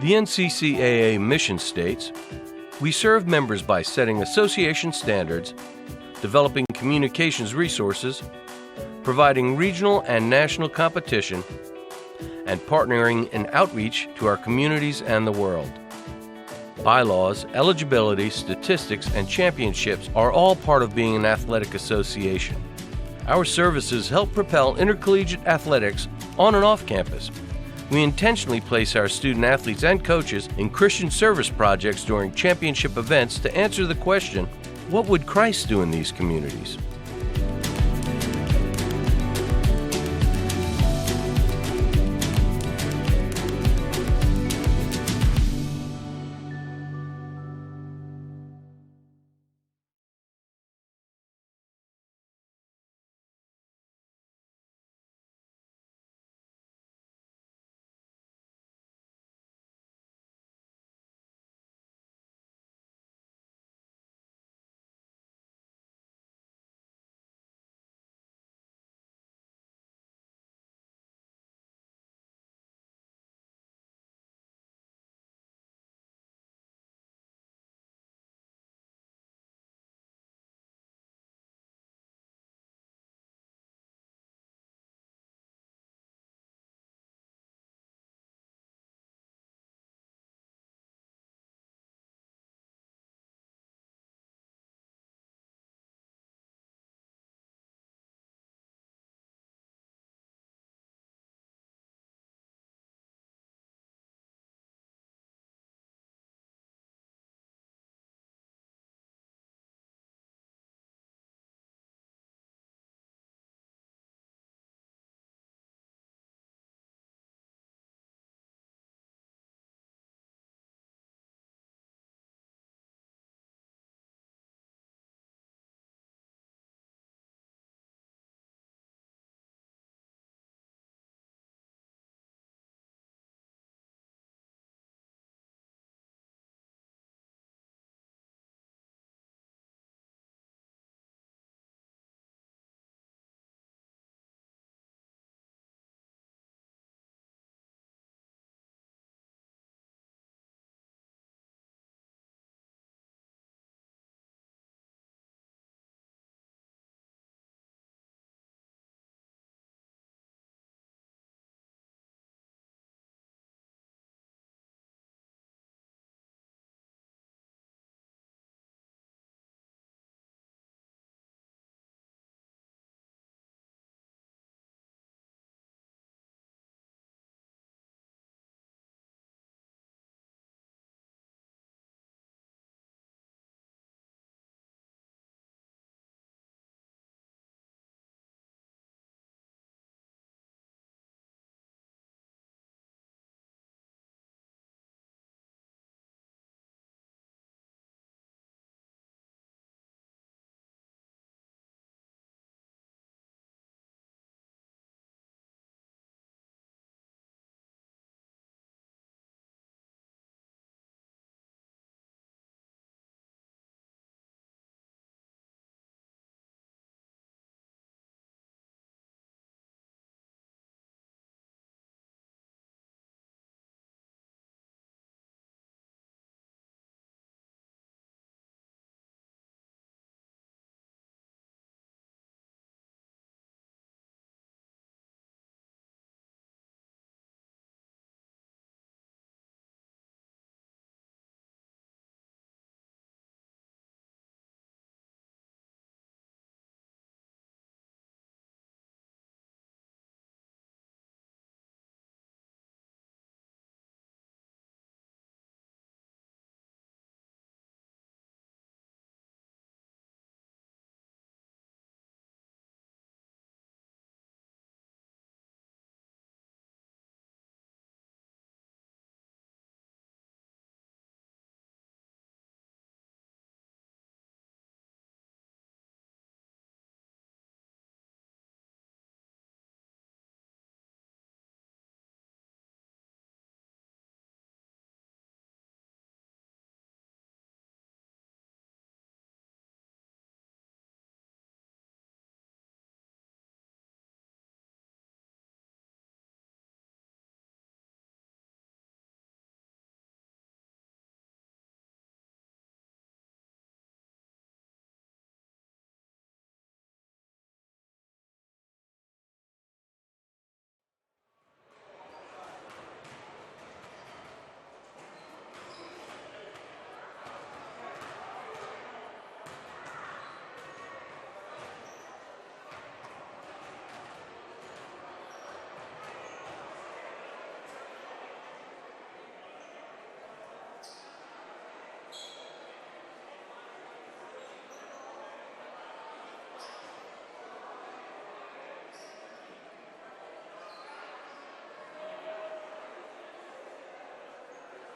The NCCAA mission states, "We serve members by setting association standards, developing communications resources, providing regional and national competition, and partnering in outreach to our communities and the world." Bylaws, eligibility, statistics, and championships are all part of being an athletic association. Our services help propel intercollegiate athletics on and off campus. We intentionally place our student athletes and coaches in Christian service projects during championship events to answer the question, what would Christ do in these communities?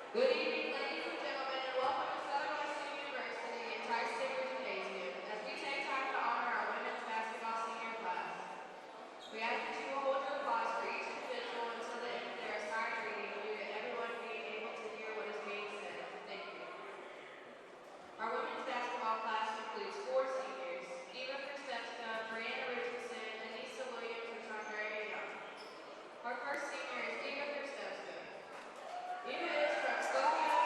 Good evening, ladies and gentlemen, and welcome to SWU University in Tri-State Gymnasium as we take time to honor our women's basketball senior class. We ask that you will hold your applause for each individual until the end of their assigned reading due to everyone being able to hear what is being said. Thank you. Our women's basketball class includes 4 seniors: Eva Kristevska, Brianna Richardson, Anissa Williams, and Chandra Young. Our first senior is Eva Kristevska. Eva is from SWU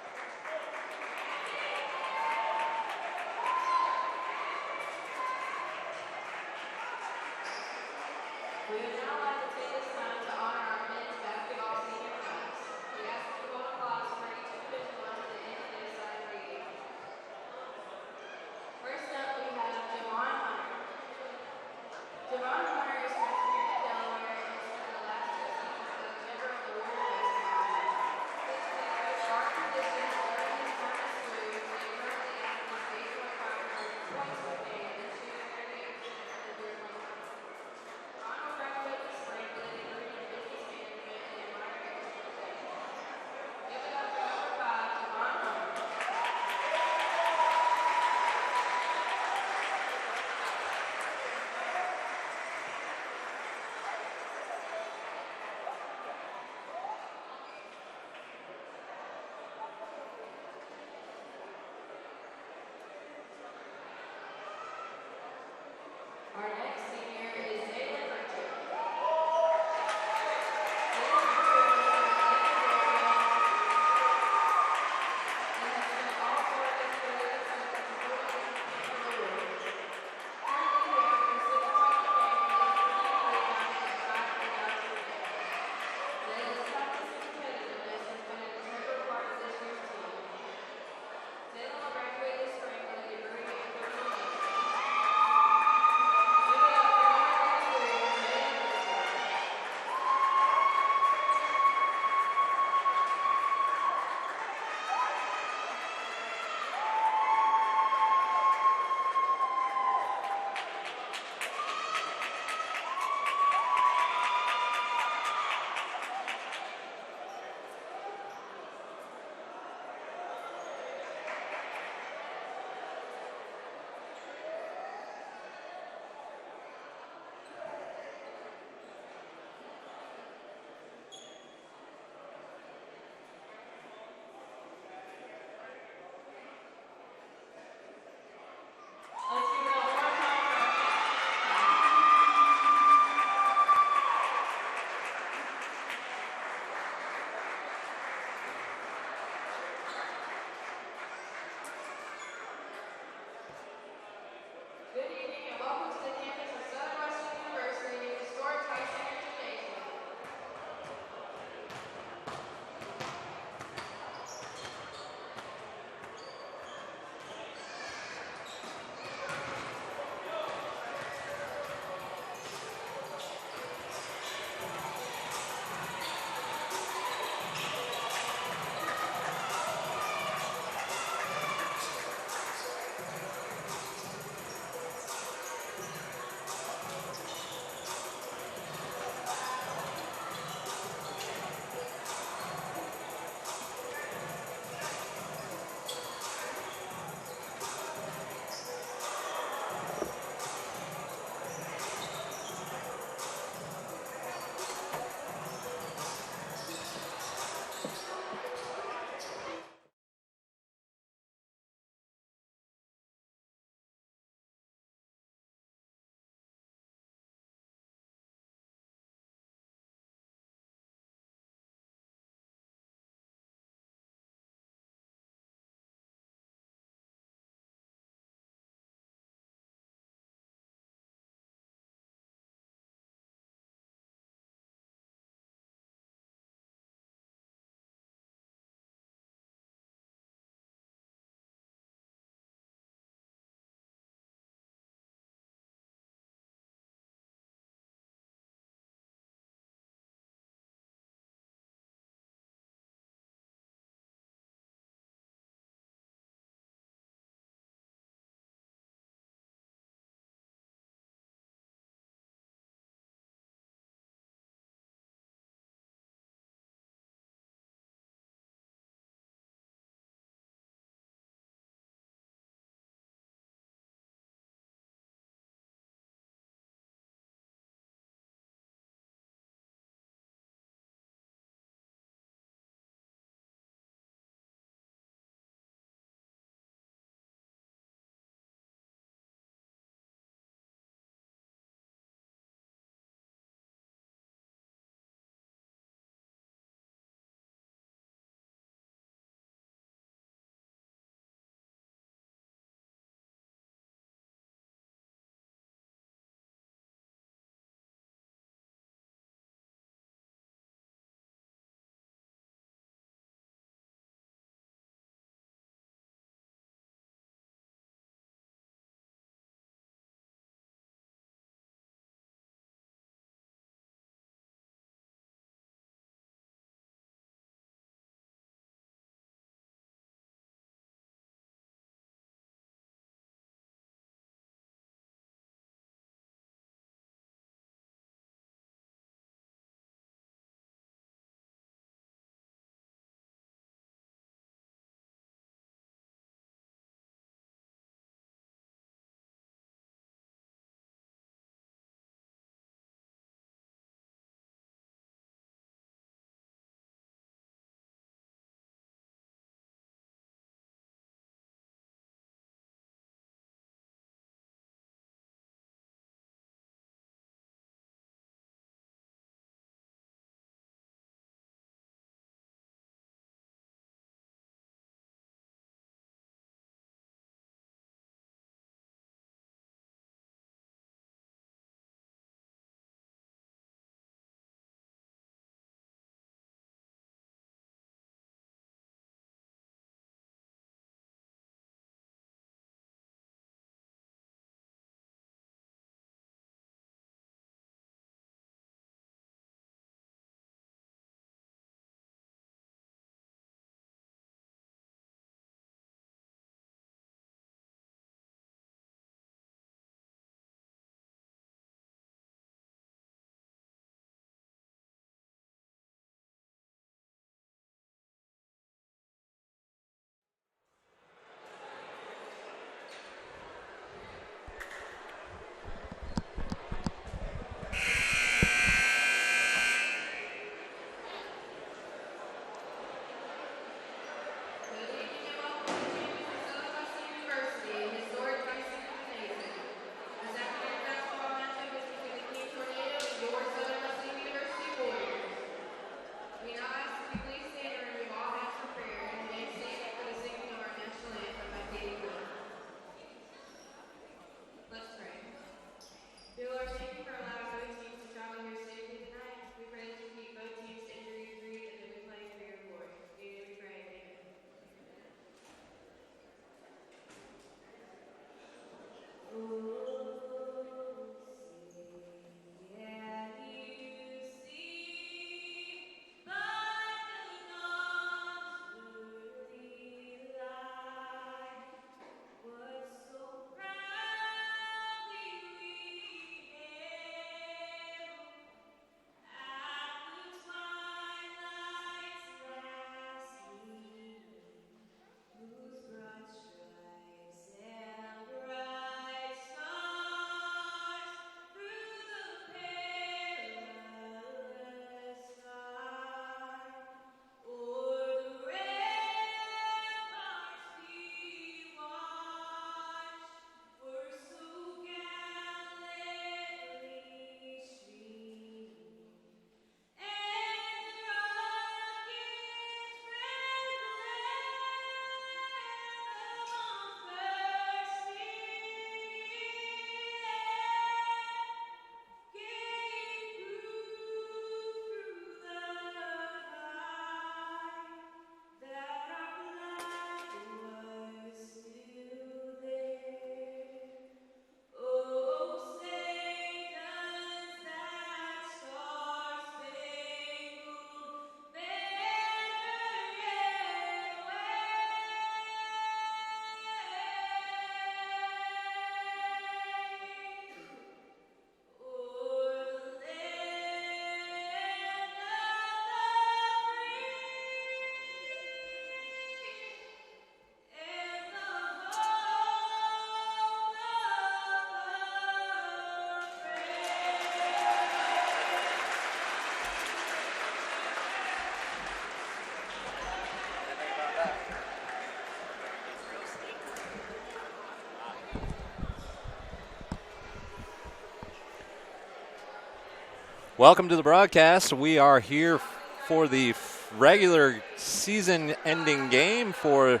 Welcome to the broadcast. We are here for the regular season-ending game for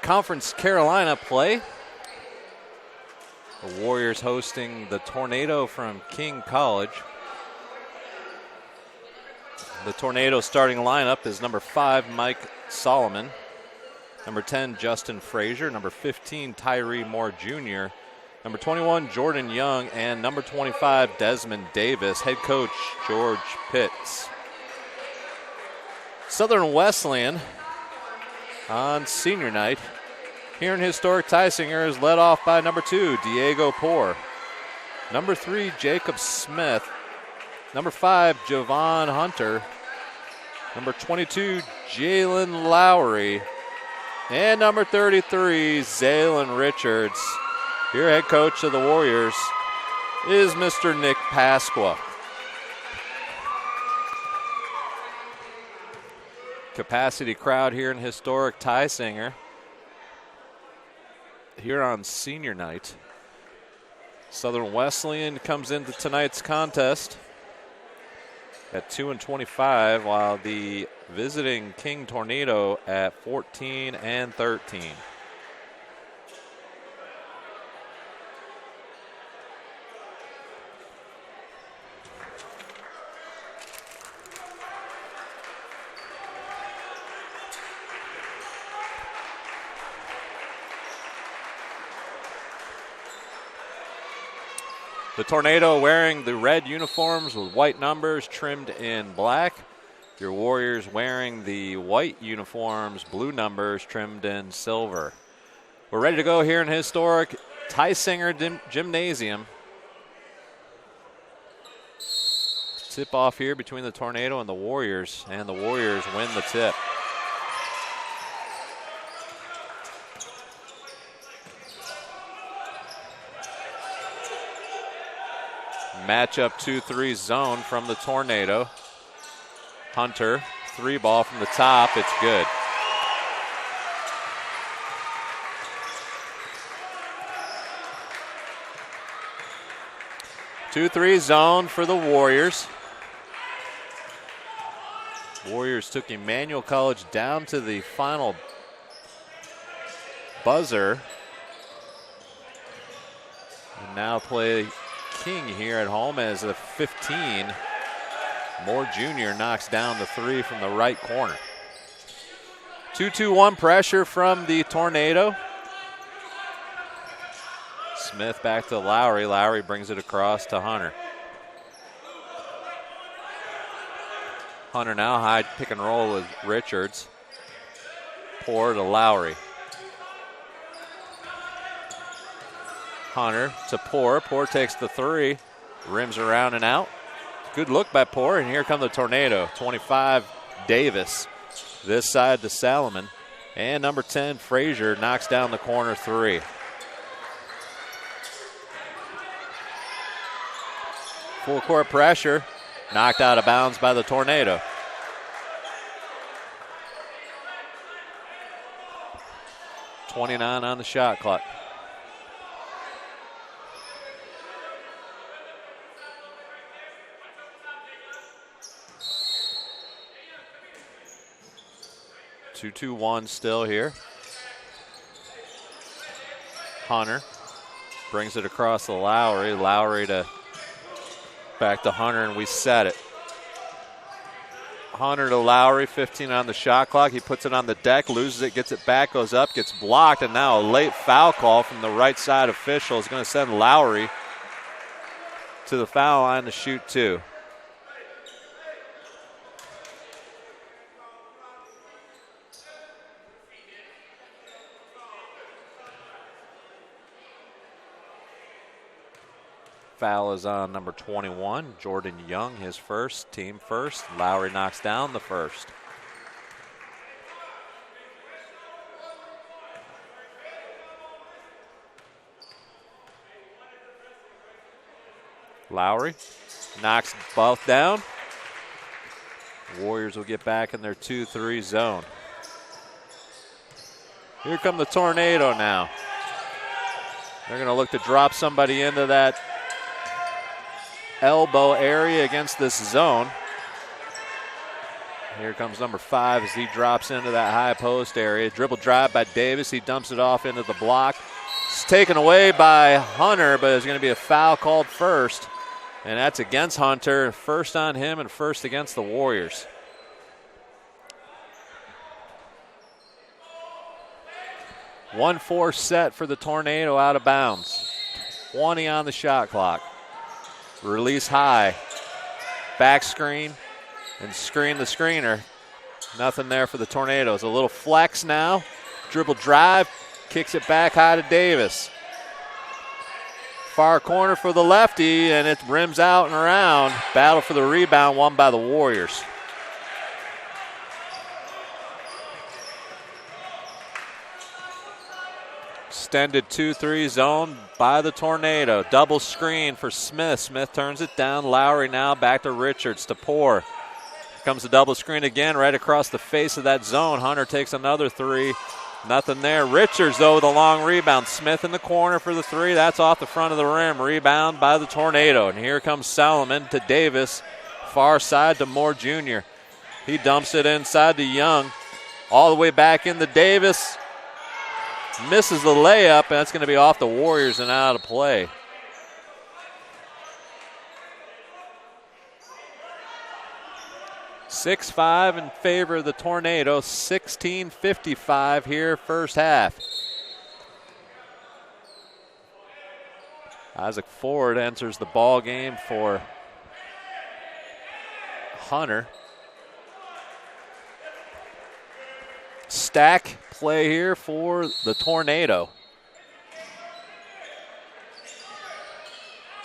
Conference Carolina play. The Warriors hosting the Tornado from King College. The Tornado starting lineup is number 5, Mike Solomon. Number 10, Justin Frazier. Number 15, Tyree Moore Jr. Number 21, Jordan Young. And number 25, Desmond Davis. Head coach, George Pitts. Southern Wesleyan on senior night here in historic Tysinger is led off by number 2, Diego Poor. Number 3, Jacob Smith. Number 5, Javon Hunter. Number 22, Jalen Lowry. And number 33, Zaylen Richards. Your head coach of the Warriors is Mr. Nick Pasqua. Capacity crowd here in historic Tysinger here on senior night. Southern Wesleyan comes into tonight's contest at 2-25, while the visiting King Tornado at 14-13. The Tornado wearing the red uniforms with white numbers trimmed in black. Your Warriors wearing the white uniforms, blue numbers trimmed in silver. We're ready to go here in historic Tysinger Gymnasium. Tip off here between the Tornado and the Warriors win the tip. Matchup 2-3 zone from the Tornado. Hunter, 3-ball from the top. It's good. Two-three zone for the Warriors. Warriors took Emmanuel College down to the final buzzer. And now play King here at home as the 15. Moore Jr. knocks down the 3 from the right corner. 2-2-1 pressure from the Tornado. Smith back to Lowry. Lowry brings it across to Hunter. Hunter now high pick and roll with Richards. Poor to Lowry. Hunter to Poor. Poor takes the 3. Rims around and out. Good look by Poor, and here come the Tornado. 25, Davis. This side to Salomon. And number 10, Frazier, knocks down the corner 3. Full court pressure. Knocked out of bounds by the Tornado. .29 on the shot clock. Two-2-1 still here. Hunter brings it across to Lowry. Lowry back to Hunter, and we set it. Hunter to Lowry, 15 on the shot clock. He puts it on the deck, loses it, gets it back, goes up, gets blocked, and now a late foul call from the right side official is going to send Lowry to the foul line to shoot 2. Foul is on number 21, Jordan Young, his first, team first. Lowry knocks down the first. Lowry knocks both down. Warriors will get back in their 2-3 zone. Here come the Tornado now. They're going to look to drop somebody into that elbow area against this zone. Here comes number 5 as he drops into that high post area. Dribble drive by Davis. He dumps it off into the block. It's taken away by Hunter, but it's going to be a foul called first. And that's against Hunter. First on him and first against the Warriors. One 1-4 set for the Tornado out of bounds. 20 on the shot clock. Release high. Back screen and screen the screener. Nothing there for the Tornadoes. A little flex now. Dribble drive. Kicks it back high to Davis. Far corner for the lefty, and it rims out and around. Battle for the rebound, won by the Warriors. Extended 2-3 zone by the Tornado. Double screen for Smith. Smith turns it down. Lowry now back to Richards to Poor. Here comes the double screen again right across the face of that zone. Hunter takes another 3. Nothing there. Richards, though, with a long rebound. Smith in the corner for the 3. That's off the front of the rim. Rebound by the Tornado. And here comes Solomon to Davis. Far side to Moore Jr. He dumps it inside to Young. All the way back into Davis. Misses the layup, and that's going to be off the Warriors and out of play. (6-5) in favor of the Tornado. 16:55 here, first half. Isaac Ford enters the ball game for Hunter. Stack play here for the Tornado.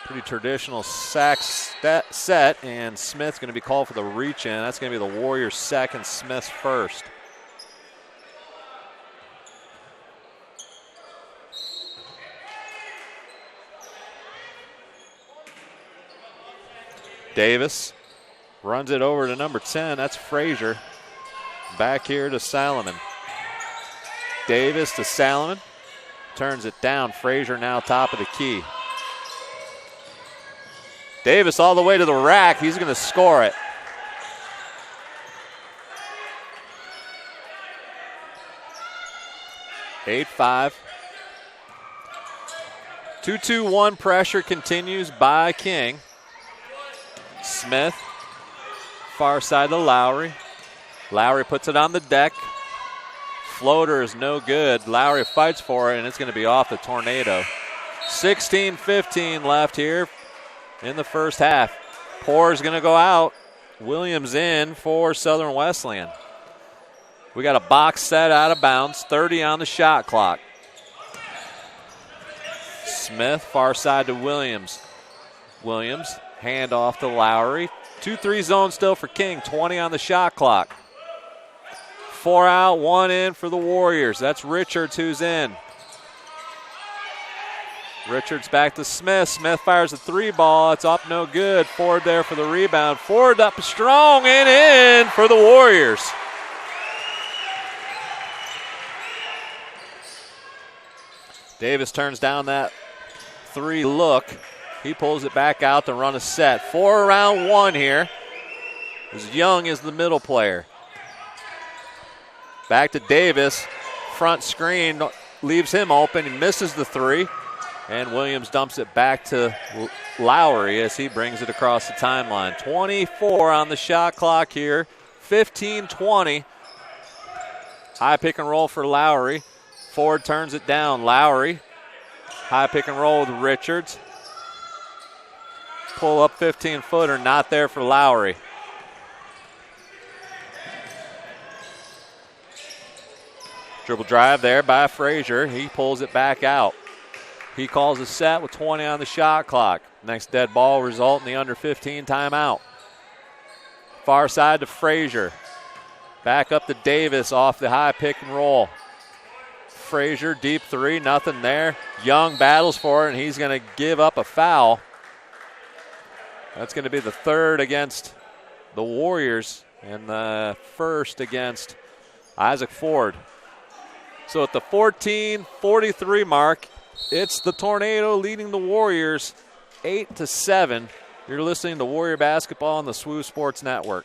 Pretty traditional sack set, and Smith's going to be called for the reach in. That's going to be the Warriors' second, Smith's first. Davis runs it over to number 10. That's Frazier. Back here to Salomon. Davis to Salomon. Turns it down. Frazier now top of the key. Davis all the way to the rack. He's going to score it. (8-5). 2-2-1 pressure continues by King. Smith. Far side to Lowry. Lowry puts it on the deck. Floater is no good. Lowry fights for it, and it's going to be off the Tornado. 16:15 left here in the first half. Poor is going to go out. Williams in for Southern Wesleyan. We got a box set out of bounds. 30 on the shot clock. Smith, far side to Williams. Williams, hand off to Lowry. 2-3 zone still for King. 20 on the shot clock. 4 out, 1 in for the Warriors. That's Richards who's in. Richards back to Smith. Smith fires a 3 ball. It's up no good. Ford there for the rebound. Ford up strong and in for the Warriors. Davis turns down that 3 look. He pulls it back out to run a set. 4 around 1 here. As Young is the middle player. Back to Davis. Front screen leaves him open. He misses the 3. And Williams dumps it back to Lowry as he brings it across the timeline. 24 on the shot clock here. 15-20. High pick and roll for Lowry. Ford turns it down. Lowry. High pick and roll with Richards. Pull up 15-footer. Not there for Lowry. Dribble drive there by Frazier. He pulls it back out. He calls a set with 20 on the shot clock. Next dead ball result in the under 15 timeout. Far side to Frazier. Back up to Davis off the high pick and roll. Frazier, deep 3, nothing there. Young battles for it, and he's going to give up a foul. That's going to be the 3rd against the Warriors and the 1st against Isaac Ford. So at the 14:43 mark, it's the Tornado leading the Warriors 8-7 You're listening to Warrior Basketball on the SWU Sports Network.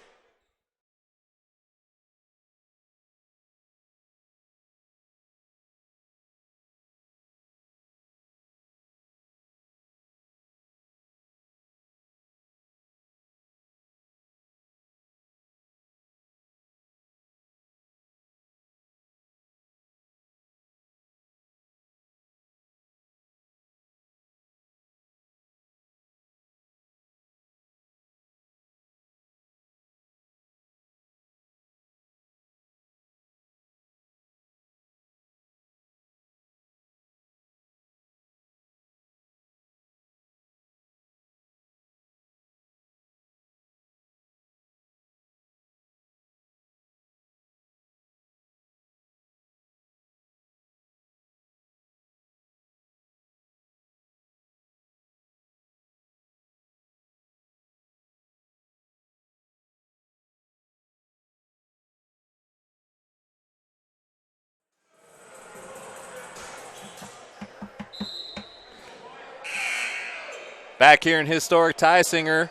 Back here in historic Tysinger,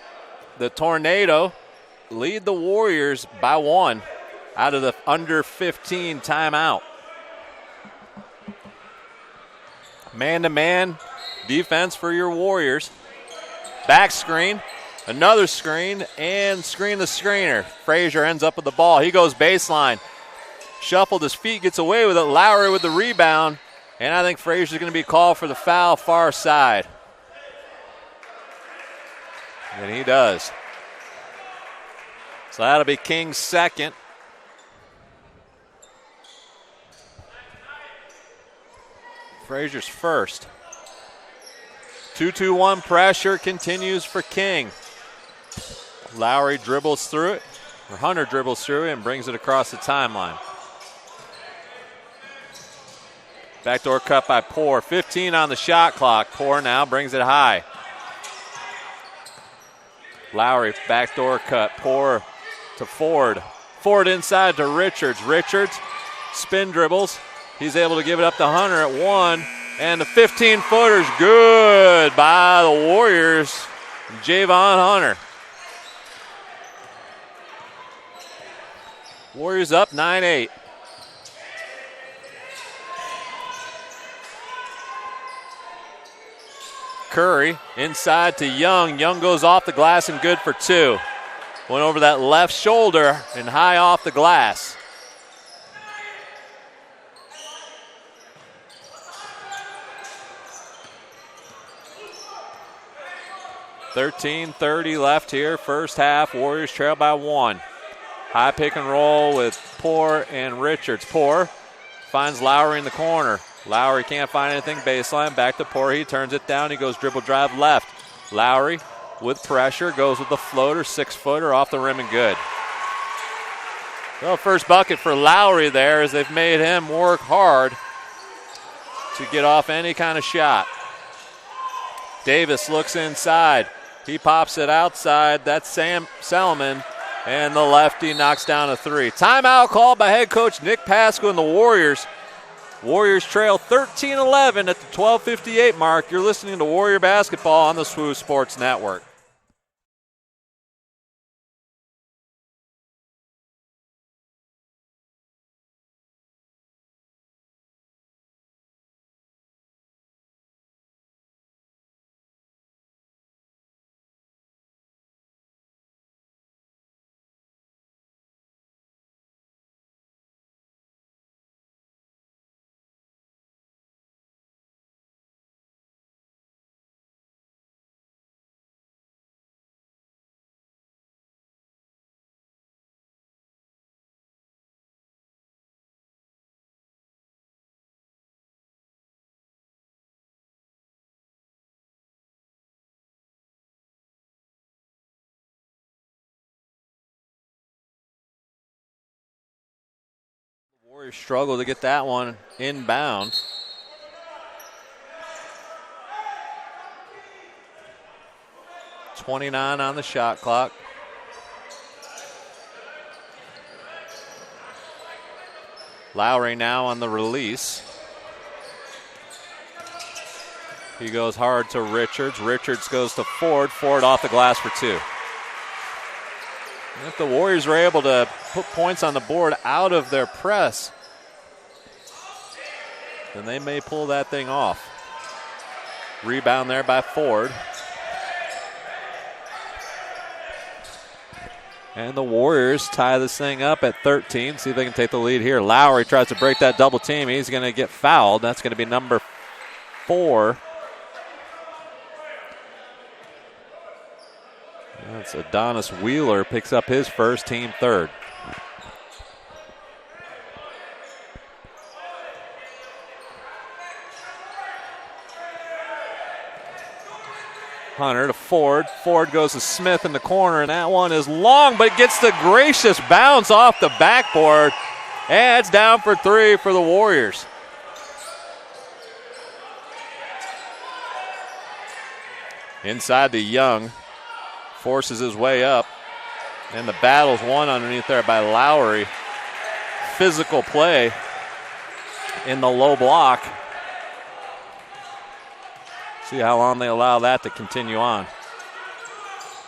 the Tornado lead the Warriors by 1 out of the under 15 timeout. Man-to-man defense for your Warriors. Back screen, another screen, and screen the screener. Frazier ends up with the ball. He goes baseline. Shuffled his feet, gets away with it. Lowry with the rebound. And I think Frazier's going to be called for the foul far side. And he does. So that'll be King's second. Frazier's first. 2-2-1 pressure continues for King. Lowry dribbles through it, or Hunter dribbles through it and brings it across the timeline. Backdoor cut by Poor. 15 on the shot clock. Poor now brings it high. Lowry, backdoor cut. Poor to Ford. Ford inside to Richards. Richards spin dribbles. He's able to give it up to Hunter at 1. And the 15-footer's good by the Warriors. Javon Hunter. Warriors up 9-8. Curry inside to Young. Young goes off the glass and good for 2. Went over that left shoulder and high off the glass. .30 left here, first half. Warriors trail by 1. High pick and roll with Poor and Richards. Poor finds Lowry in the corner. Lowry can't find anything baseline. Back to Poor. He turns it down. He goes dribble drive left. Lowry with pressure goes with the floater. 6-footer off the rim and good. So first bucket for Lowry there as they've made him work hard to get off any kind of shot. Davis looks inside. He pops it outside. That's Sam Selman. And the lefty knocks down a 3. Timeout called by head coach Nick Pasco and the Warriors. Warriors trail 13-11 at the 12:58 mark. You're listening to Warrior Basketball on the SWU Sports Network. Warriors struggle to get that one inbound. .29 on the shot clock. Lowry now on the release. He goes hard to Richards. Richards goes to Ford. Ford off the glass for 2. If the Warriors were able to put points on the board out of their press, then they may pull that thing off. Rebound there by Ford. And the Warriors tie this thing up at 13. See if they can take the lead here. Lowry tries to break that double team. He's going to get fouled. That's going to be number 4. That's Adonis Wheeler, picks up his first, team third. Hunter to Ford. Ford goes to Smith in the corner, and that one is long, but gets the gracious bounce off the backboard. And it's down for 3 for the Warriors. Inside to Young. Forces his way up. And the battle's won underneath there by Lowry. Physical play in the low block. See how long they allow that to continue on.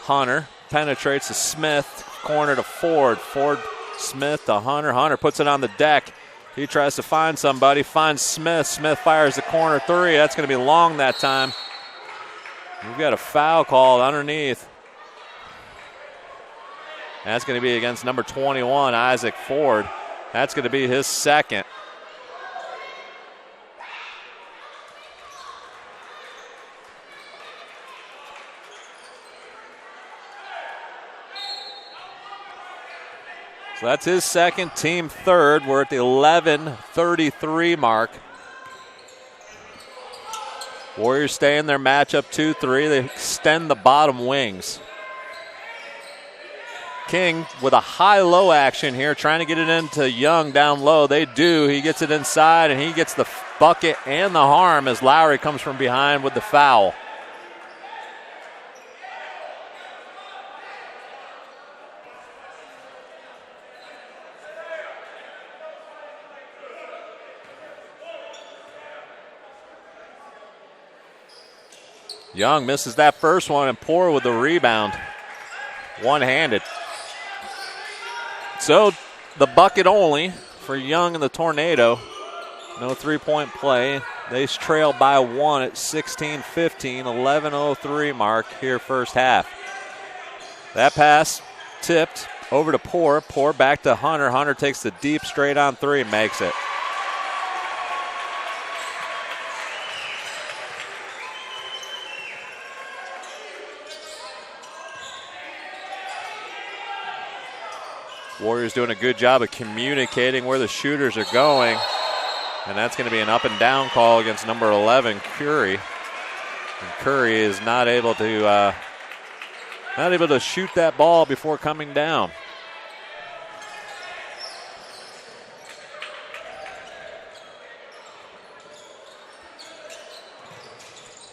Hunter penetrates to Smith. Corner to Ford. Ford, Smith to Hunter. Hunter puts it on the deck. He tries to find somebody. Finds Smith. Smith fires the corner 3. That's going to be long that time. We've got a foul called underneath. That's going to be against number 21, Isaac Ford. That's going to be his second. So that's his second, team third. We're at the 11:33 mark. Warriors stay in their matchup 2-3. They extend the bottom wings. King with a high-low action here, trying to get it into Young down low. They do. He gets it inside, and he gets the bucket and the harm as Lowry comes from behind with the foul. Young misses that first one, and Poor with the rebound. One-handed. So the bucket only for Young and the Tornado. No three-point play. They trail by 1 at 16-15, 11:03 mark here first half. That pass tipped over to Poor. Poor back to Hunter. Hunter takes the deep straight on 3 and makes it. Warriors doing a good job of communicating where the shooters are going. And that's going to be an up and down call against number 11, Curry. And Curry is not able to shoot that ball before coming down.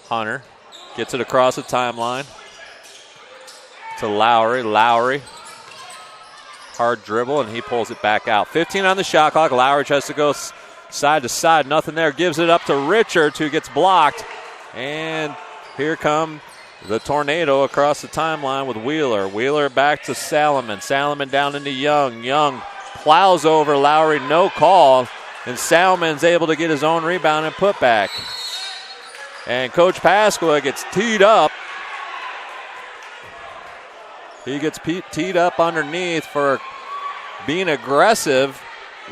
Hunter gets it across the timeline to Lowry. Lowry. Hard dribble, and he pulls it back out. 15 on the shot clock. Lowry tries to go side to side. Nothing there. Gives it up to Richards, who gets blocked. And here come the Tornado across the timeline with Wheeler. Wheeler back to Salomon. Salomon down into Young. Young plows over Lowry. No call. And Salomon's able to get his own rebound and put back. And Coach Pasqua gets teed up. He gets teed up underneath for being aggressive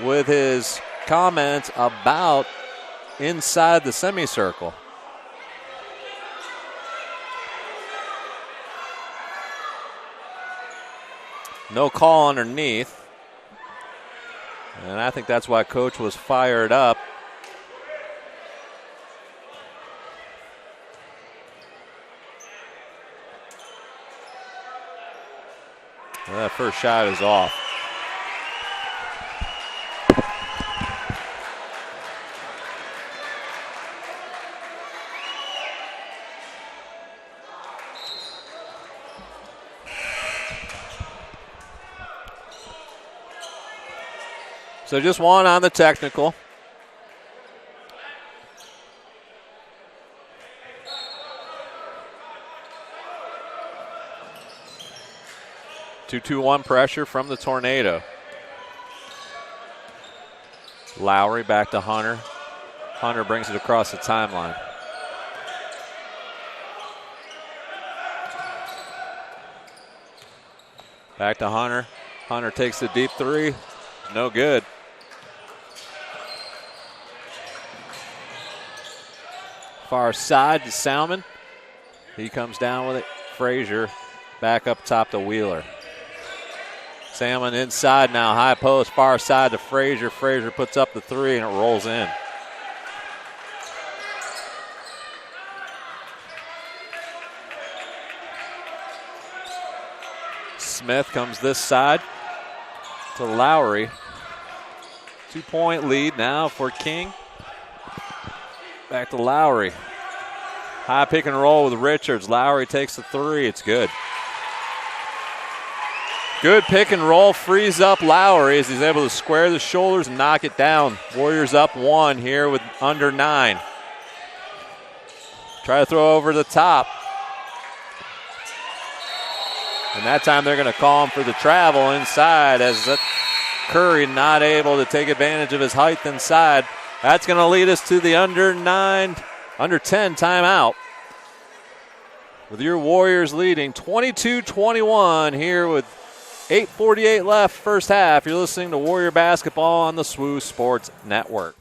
with his comments about inside the semicircle. No call underneath. And I think that's why Coach was fired up. Well, that first shot is off. So just one on the technical. 2-2-1 pressure from the Tornado. Lowry back to Hunter. Hunter brings it across the timeline. Back to Hunter. Hunter takes the deep three. No good. Far side to Salmon. He comes down with it. Frazier back up top to Wheeler. Salmon inside now, high post, far side to Frazier. Frazier puts up the three and it rolls in. Smith comes this side to Lowry. 2-point lead now for King. Back to Lowry. High pick and roll with Richards. Lowry takes the three. It's good. Good pick and roll. Frees up Lowry as he's able to square the shoulders and knock it down. Warriors up one here with under 9. Try to throw over the top. And that time they're going to call him for the travel inside as Curry not able to take advantage of his height inside. That's going to lead us to the under 10 timeout. With your Warriors leading 22-21 here with 8:48 left first half. You're listening to Warrior Basketball on the SWU Sports Network.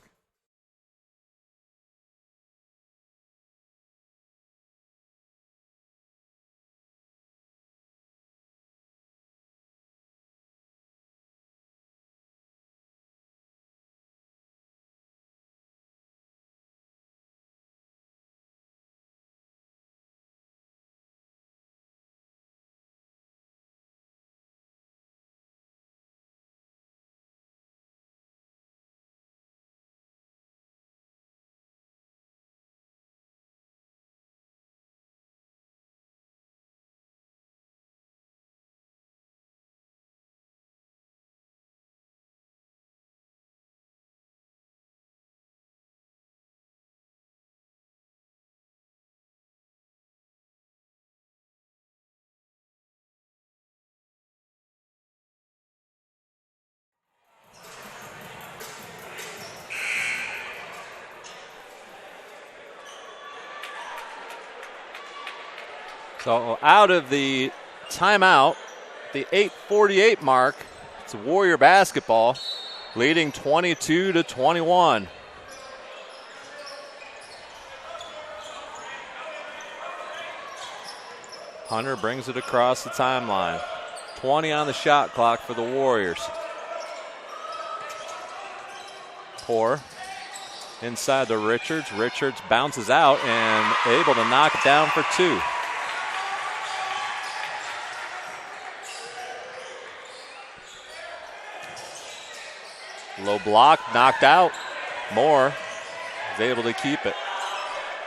So out of the timeout, the 8:48 mark, it's Warrior basketball leading 22-21. Hunter brings it across the timeline. 20 on the shot clock for the Warriors. Poor inside to Richards. Richards bounces out and able to knock it down for two. Low block, knocked out. Moore is able to keep it.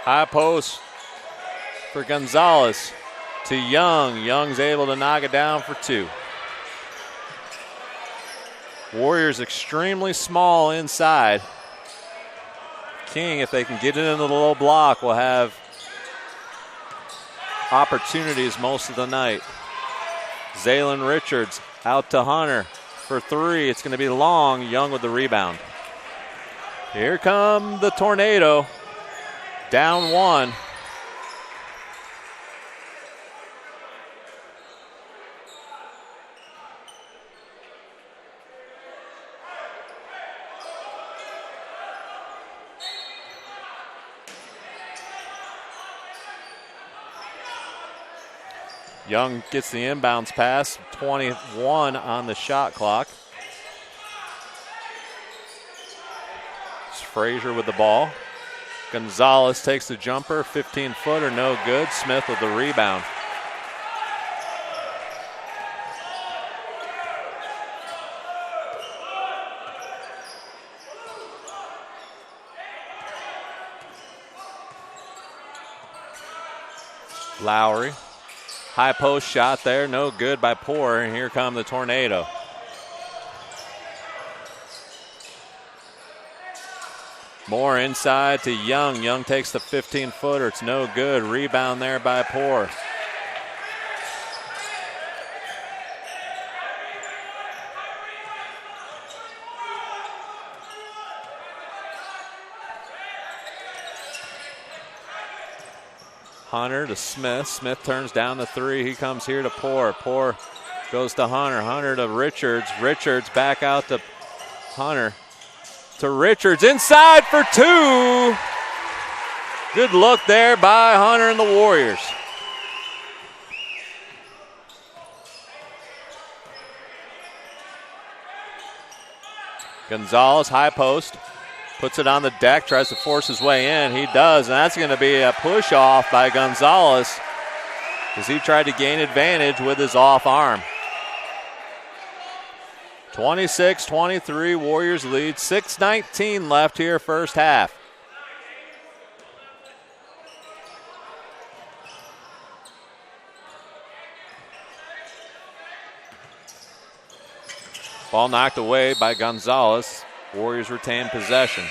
High post for Gonzalez to Young. Young's able to knock it down for two. Warriors extremely small inside. King, if they can get it into the low block, will have opportunities most of the night. Zaylin Richards out to Hunter for three. It's going to be long. Young with the rebound. Here come the Tornado. Down one. Young gets the inbounds pass, 21 on the shot clock. It's Frazier with the ball. Gonzalez takes the jumper, 15-footer, no good. Smith with the rebound. Lowry. High post shot there, no good by Poor, and here come the Tornado. Moore inside to Young. Young takes the 15-footer. It's no good. Rebound there by Poor. Hunter to Smith. Smith turns down the three. He comes here to Poor. Poor goes to Hunter. Hunter to Richards. Richards back out to Hunter. To Richards. Inside for two. Good look there by Hunter and the Warriors. Gonzalez, high post. Puts it on the deck, tries to force his way in. He does, and that's going to be a push off by Gonzalez as he tried to gain advantage with his off arm. 26-23, Warriors lead. 6:19 left here, first half. Ball knocked away by Gonzalez. Warriors retain possession.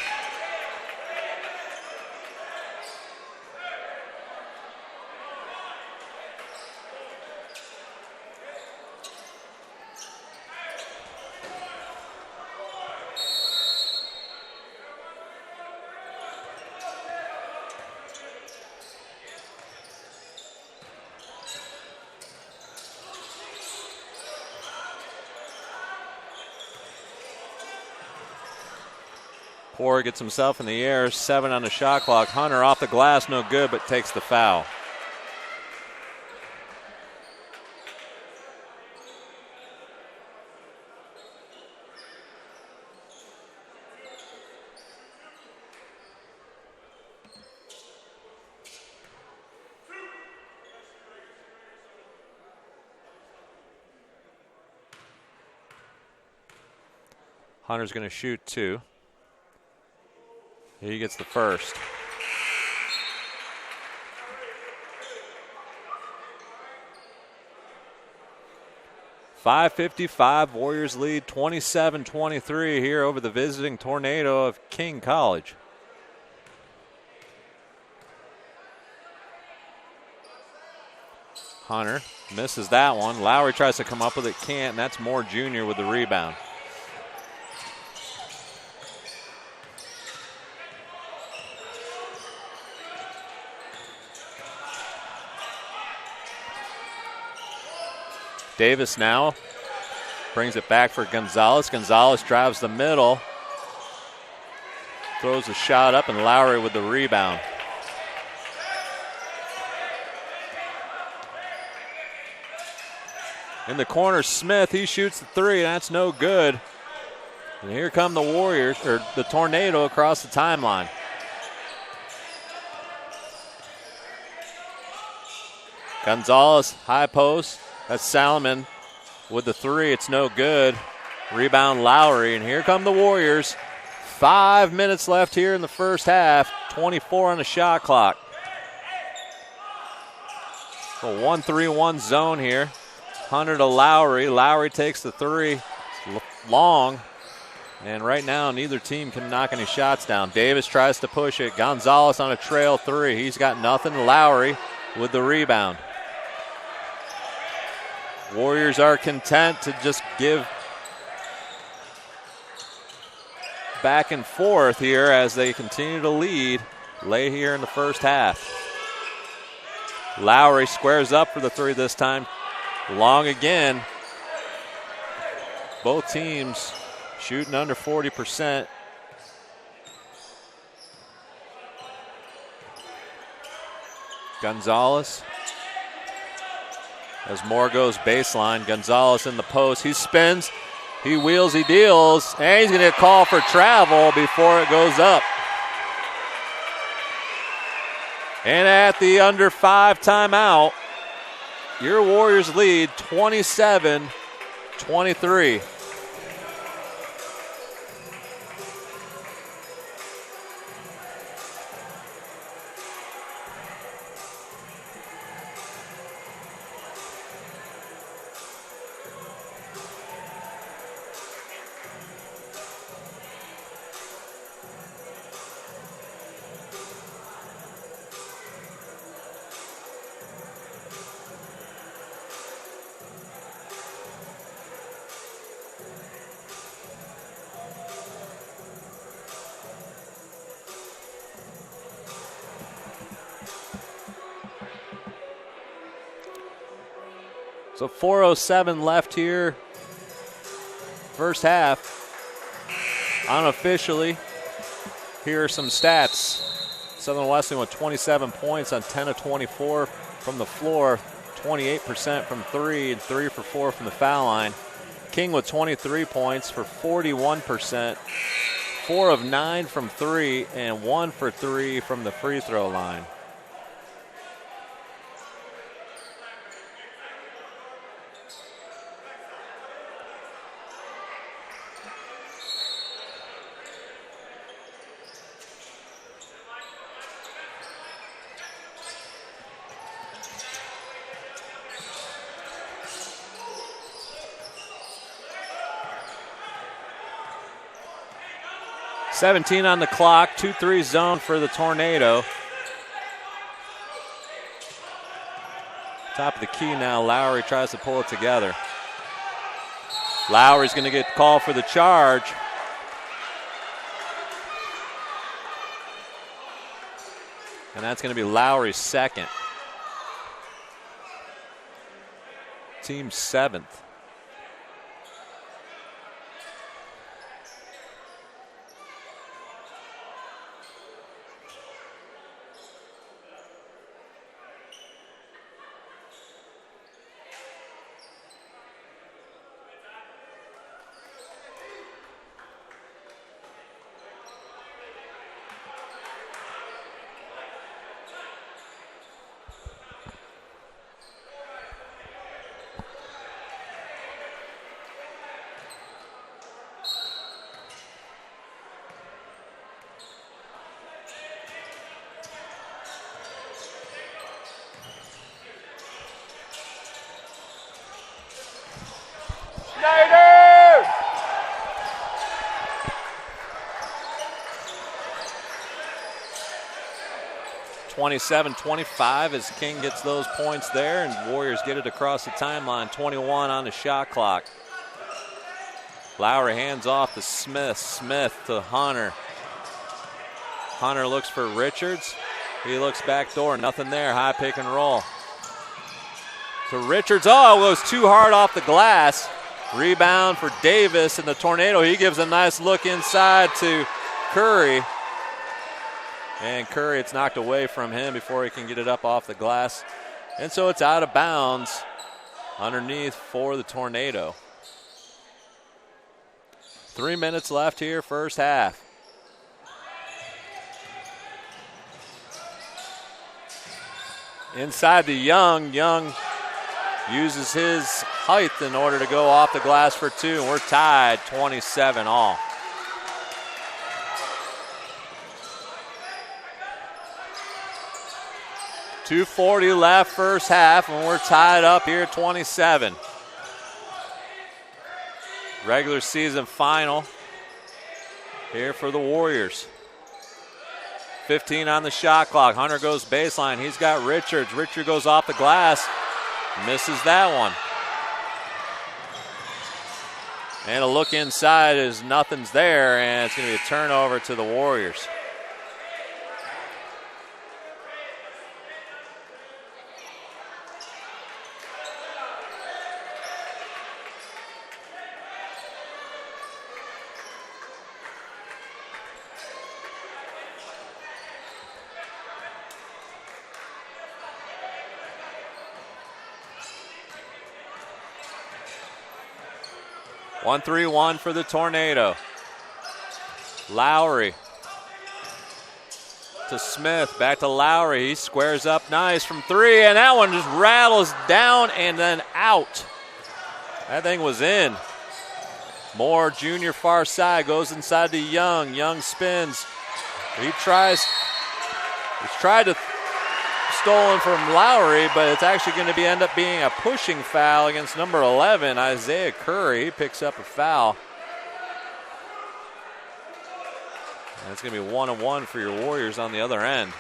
Poor gets himself in the air, 7 on the shot clock. Hunter off the glass, no good, but takes the foul. Hunter's going to shoot two. He gets the first. .555, Warriors lead 27-23 here over the visiting Tornado of King College. Hunter misses that one. Lowry tries to come up with it, can't, and that's Moore Jr. with the rebound. Davis now brings it back for Gonzalez. Gonzalez drives the middle, throws a shot up, and Lowry with the rebound. In the corner, Smith, he shoots the three, and that's no good. And here come the Warriors, or the Tornado across the timeline. Gonzalez, high post. That's Salomon with the three. It's no good. Rebound Lowry, and here come the Warriors. 5 minutes left here in the first half. 24 on the shot clock. A 1-3-1 zone here. Hunter to Lowry. Lowry takes the three long. And right now, neither team can knock any shots down. Davis tries to push it. Gonzalez on a trail three. He's got nothing. Lowry with the rebound. Warriors are content to just give back and forth here as they continue to lead late here in the first half. Lowry squares up for the three this time. Long again. Both teams shooting under 40%. Gonzalez. As Moore goes baseline, Gonzalez in the post. He spins, he wheels, he deals, and he's going to call for travel before it goes up. And at the under 5 timeout, your Warriors lead 27-23. So 4:07 left here. First half. Unofficially, here are some stats. Southern Wesleyan with 27 points on 10 of 24 from the floor, 28% from three, and 3 for 4 from the foul line. King with 23 points for 41%, 4 of 9 from three, and 1 for 3 from the free throw line. .17 on the clock, 2-3 zone for the Tornado. Top of the key now, Lowry tries to pull it together. Lowry's going to get called for the charge. And that's going to be Lowry's second. Team 7th. Snyder! 27-25 as King gets those points there, and Warriors get it across the timeline. 21 on the shot clock. Lowry hands off to Smith. Smith to Hunter. Hunter looks for Richards. He looks back door. Nothing there. High pick and roll. To Richards. Oh, it was too hard off the glass. Rebound for Davis and the Tornado. He gives a nice look inside to Curry. And Curry, it's knocked away from him before he can get it up off the glass. And so it's out of bounds underneath for the Tornado. 3 minutes left here, first half. Inside to Young. Young uses his height in order to go off the glass for two, and we're tied 27 all. .240 left first half, and we're tied up here at 27. Regular season final here for the Warriors. 15 on the shot clock. Hunter goes baseline. He's got Richards. Richard goes off the glass. Misses that one. And a look inside is nothing's there, and it's going to be a turnover to the Warriors. One 1-3-1 for the Tornado. Lowry to Smith, back to Lowry. He squares up nice from three, and that one just rattles down and then out. That thing was in. Moore, junior far side, goes inside to Young. Young spins. He's tried to stolen from Lowry, but it's actually going to end up being a pushing foul against number 11, Isaiah Curry. He picks up a foul. And it's going to be 1-1 for your Warriors on the other end.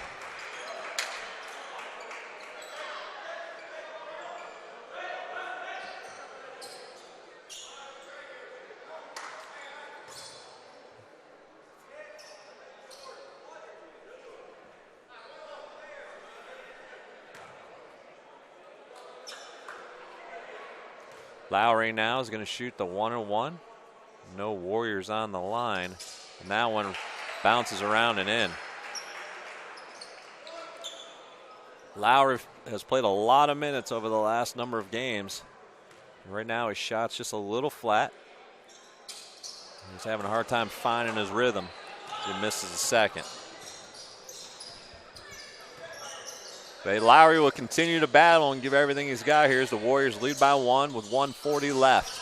Lowry now is going to shoot the 1-1. No Warriors on the line. And that one bounces around and in. Lowry has played a lot of minutes over the last number of games. Right now his shot's just a little flat. He's having a hard time finding his rhythm. He misses a second. But Lowry will continue to battle and give everything he's got here as the Warriors lead by 1 with 1:40 left.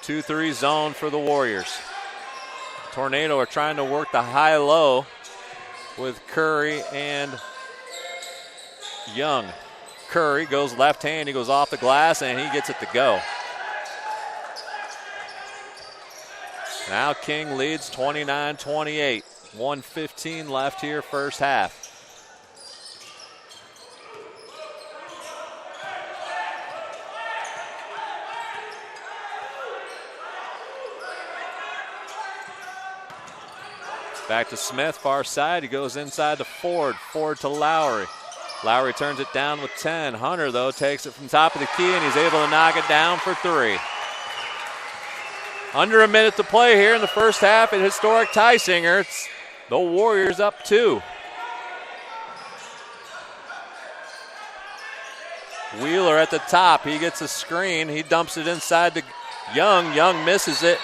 2-3 zone for the Warriors. Tornado are trying to work the high-low with Curry and Young. Curry goes left hand, he goes off the glass, and he gets it to go. Now King leads 29-28. 1:15 left here, first half. Back to Smith, far side. He goes inside to Ford. Ford to Lowry. Lowry turns it down with 10. Hunter, though, takes it from top of the key, and he's able to knock it down for 3. Under a minute to play here in the first half at historic Tysinger. It's the Warriors up 2. Wheeler at the top. He gets a screen. He dumps it inside to Young. Young misses it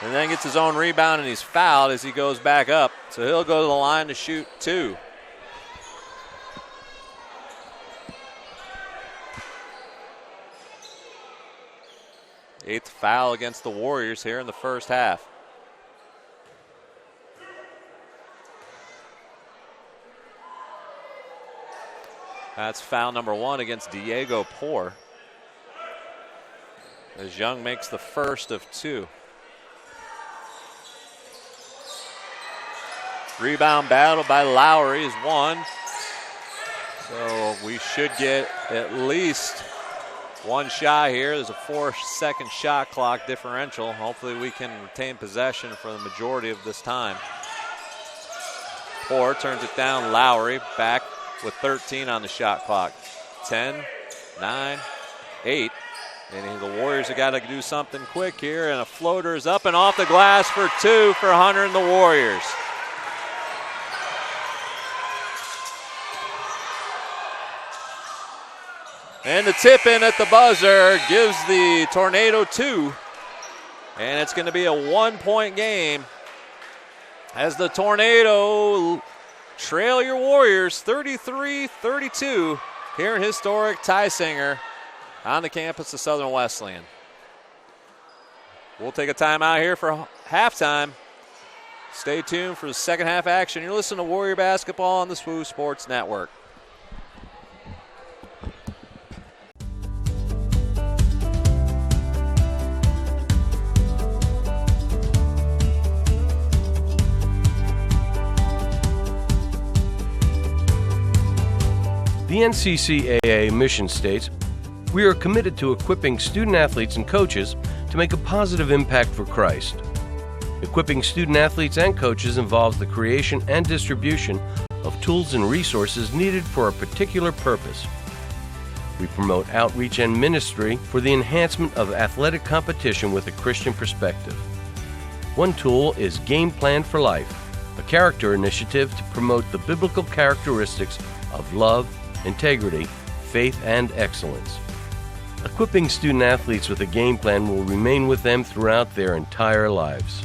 and then gets his own rebound, and he's fouled as he goes back up. So he'll go to the line to shoot 2. Eighth foul against the Warriors here in the first half. That's foul number 1 against Diego Poor, as Young makes the first of 2. Rebound battle by Lowry is 1. So we should get at least 1 shot here. There's a 4-second shot clock differential. Hopefully we can retain possession for the majority of this time. Poor turns it down. Lowry back with 13 on the shot clock. 10, 9, 8. And the Warriors have got to do something quick here. And a floater is up and off the glass for 2 for Hunter and the Warriors. And the tip in at the buzzer gives the Tornado 2. And it's going to be a 1-point game as the Tornado trail your Warriors 33-32 here in historic Tysinger on the campus of Southern Wesleyan. We'll take a timeout here for halftime. Stay tuned for the second half action. You're listening to Warrior Basketball on the SWU Sports Network. The NCCAA mission states, "We are committed to equipping student athletes and coaches to make a positive impact for Christ." Equipping student athletes and coaches involves the creation and distribution of tools and resources needed for a particular purpose. We promote outreach and ministry for the enhancement of athletic competition with a Christian perspective. One tool is Game Plan for Life, a character initiative to promote the biblical characteristics of love, integrity, faith, and excellence. Equipping student athletes with a game plan will remain with them throughout their entire lives.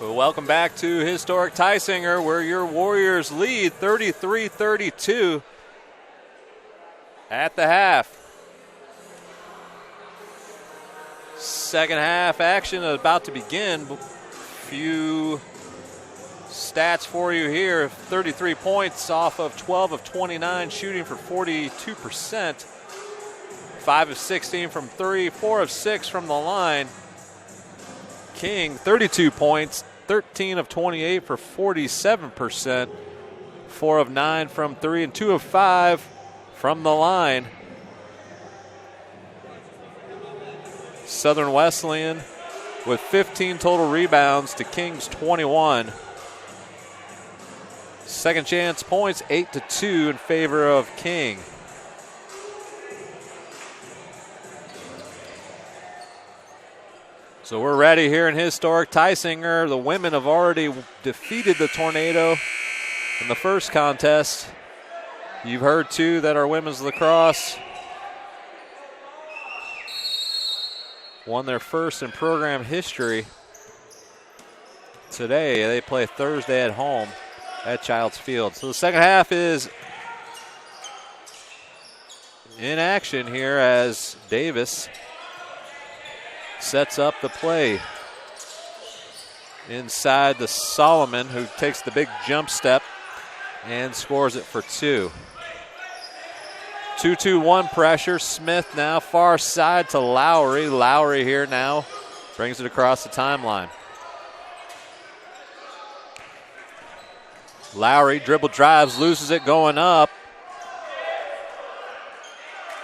Well, welcome back to Historic Tysinger, where your Warriors lead 33-32 at the half. Second half action is about to begin. Few stats for you here. 33 points off of 12 of 29, shooting for 42%. 5 of 16 from 3, 4 of 6 from the line. King, 32 points, 13 of 28 for 47%. 4 of 9 from 3 and 2 of 5 from the line. Southern Wesleyan with 15 total rebounds to King's 21. Second chance points 8-2 in favor of King. So we're ready here in Historic Tysinger. The women have already defeated the Tornado in the first contest. You've heard too that our women's lacrosse won their first in program history today. They play Thursday at home at Childs Field. So the second half is in action here as Davis sets up the play inside to Solomon, who takes the big jump step and scores it for 2. 2-2-1 pressure. Smith now far side to Lowry. Lowry here now brings it across the timeline. Lowry dribble drives, loses it going up.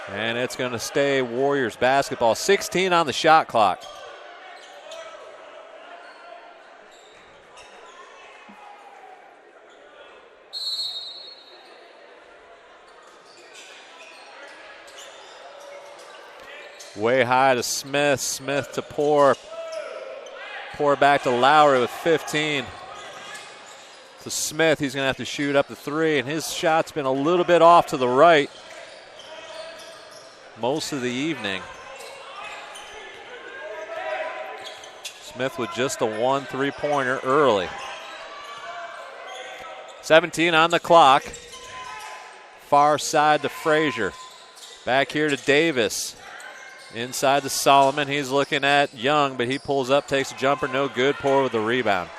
And it's going to stay Warriors basketball. 16 on the shot clock. Way high to Smith. Smith to Poor. Poor back to Lowry with 15. To Smith, he's going to have to shoot up the 3, and his shot's been a little bit off to the right most of the evening. Smith with just a 1 3-pointer early. 17 on the clock. Far side to Frazier. Back here to Davis. Inside to Solomon. He's looking at Young, but he pulls up, takes a jumper, no good. Poor with the rebound.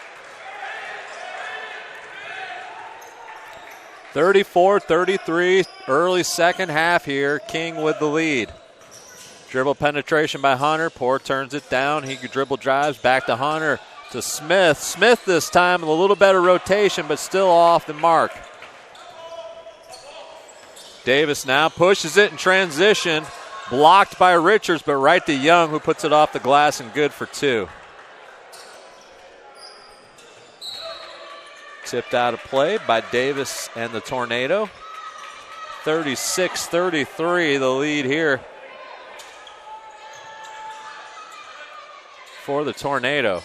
34-33, early second half here. King with the lead. Dribble penetration by Hunter. Poor turns it down. He dribble drives back to Hunter to Smith. Smith this time with a little better rotation, but still off the mark. Davis now pushes it in transition. Blocked by Richards, but right to Young, who puts it off the glass and good for 2. Tipped out of play by Davis and the Tornado. 36-33, the lead here for the Tornado.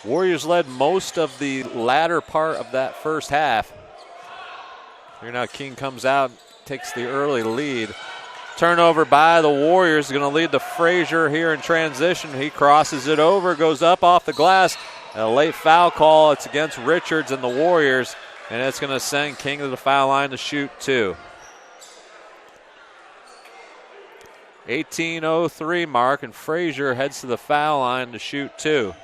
Warriors led most of the latter part of that first half. Here now King comes out, takes the early lead. Turnover by the Warriors is going to lead to Frazier here in transition. He crosses it over, goes up off the glass. A late foul call. It's against Richards and the Warriors, and it's going to send King to the foul line to shoot 2. 18:03 mark, and Frazier heads to the foul line to shoot 2.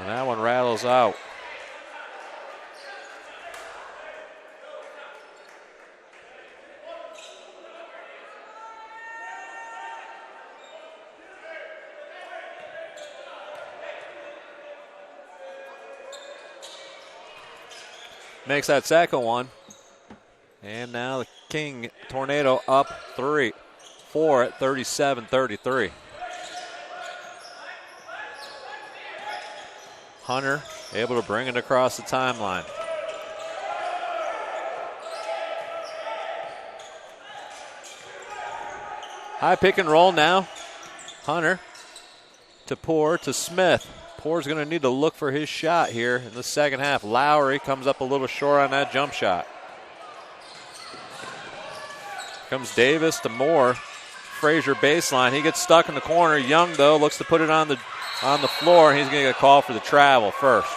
And that one rattles out. Makes that second one. And now the King Tornado up 4 at 37-33. Hunter able to bring it across the timeline. High pick and roll now. Hunter to Poor to Smith. Poor's going to need to look for his shot here in the second half. Lowry comes up a little short on that jump shot. Comes Davis to Moore. Frazier baseline. He gets stuck in the corner. Young, though, looks to put it on the floor. He's going to get called for the travel first.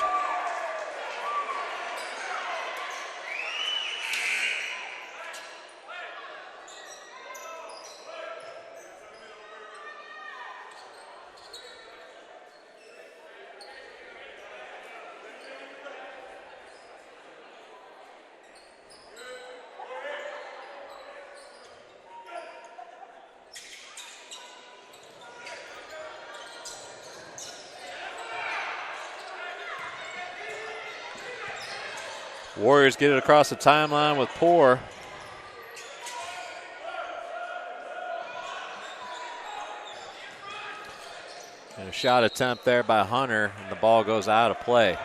Warriors get it across the timeline with Poor. And a shot attempt there by Hunter, and the ball goes out of play.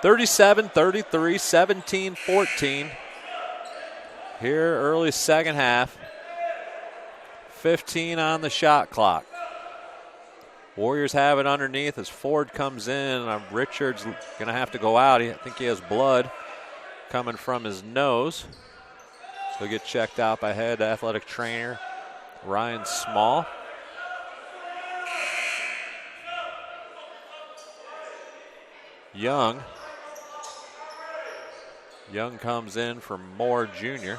37-33, 17-14. Here early second half. 15 on the shot clock. Warriors have it underneath as Ford comes in. Richards going to have to go out. I think he has blood coming from his nose. So he'll get checked out by head athletic trainer Ryan Small. Young comes in for Moore Jr.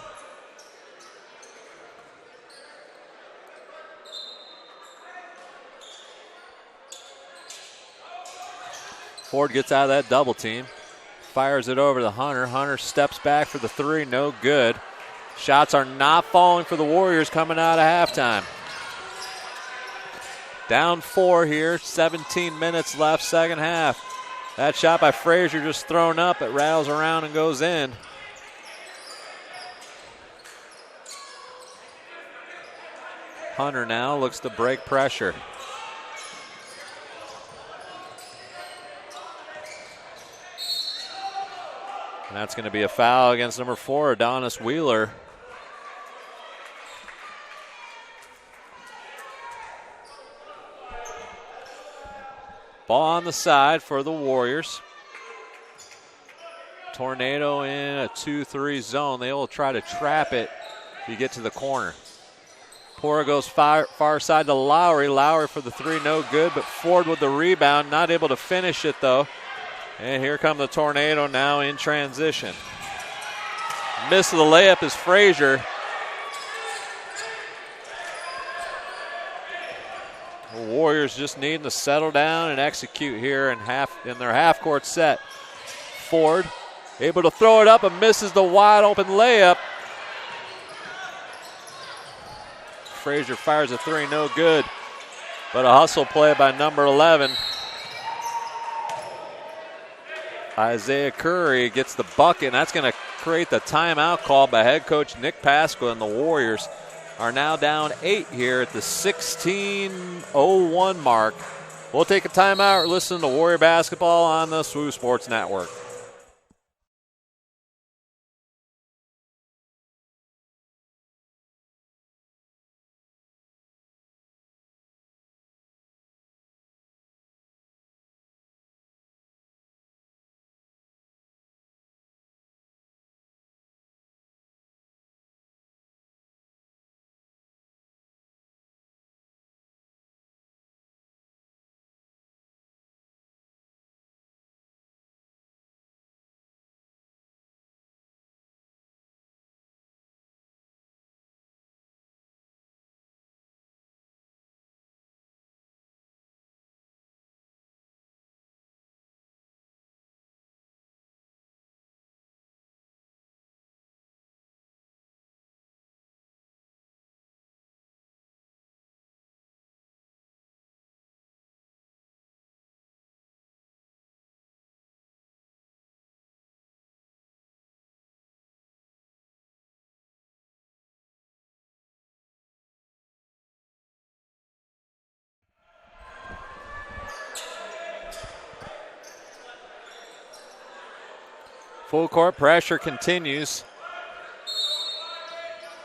Ford gets out of that double team. Fires it over to Hunter. Hunter steps back for the three. No good. Shots are not falling for the Warriors coming out of halftime. Down 4 here. 17 minutes left, second half. That shot by Frazier just thrown up. It rattles around and goes in. Hunter now looks to break pressure. And that's going to be a foul against number 4, Adonis Wheeler. Ball on the side for the Warriors. Tornado in a 2-3 zone. They will try to trap it if you get to the corner. Pora goes far side to Lowry. Lowry for the three, no good, but Ford with the rebound, not able to finish it though. And here come the Tornado now in transition. Miss of the layup is Frazier. The Warriors just needing to settle down and execute here in their half-court set. Ford able to throw it up and misses the wide-open layup. Frazier fires a three, no good. But a hustle play by number 11. Isaiah Curry gets the bucket, and that's going to create the timeout call by head coach Nick Pasqua, and the Warriors are now down 8 here at the 16:01 mark. We'll take a timeout. Listen to Warrior basketball on the SWU Sports Network. Full court pressure continues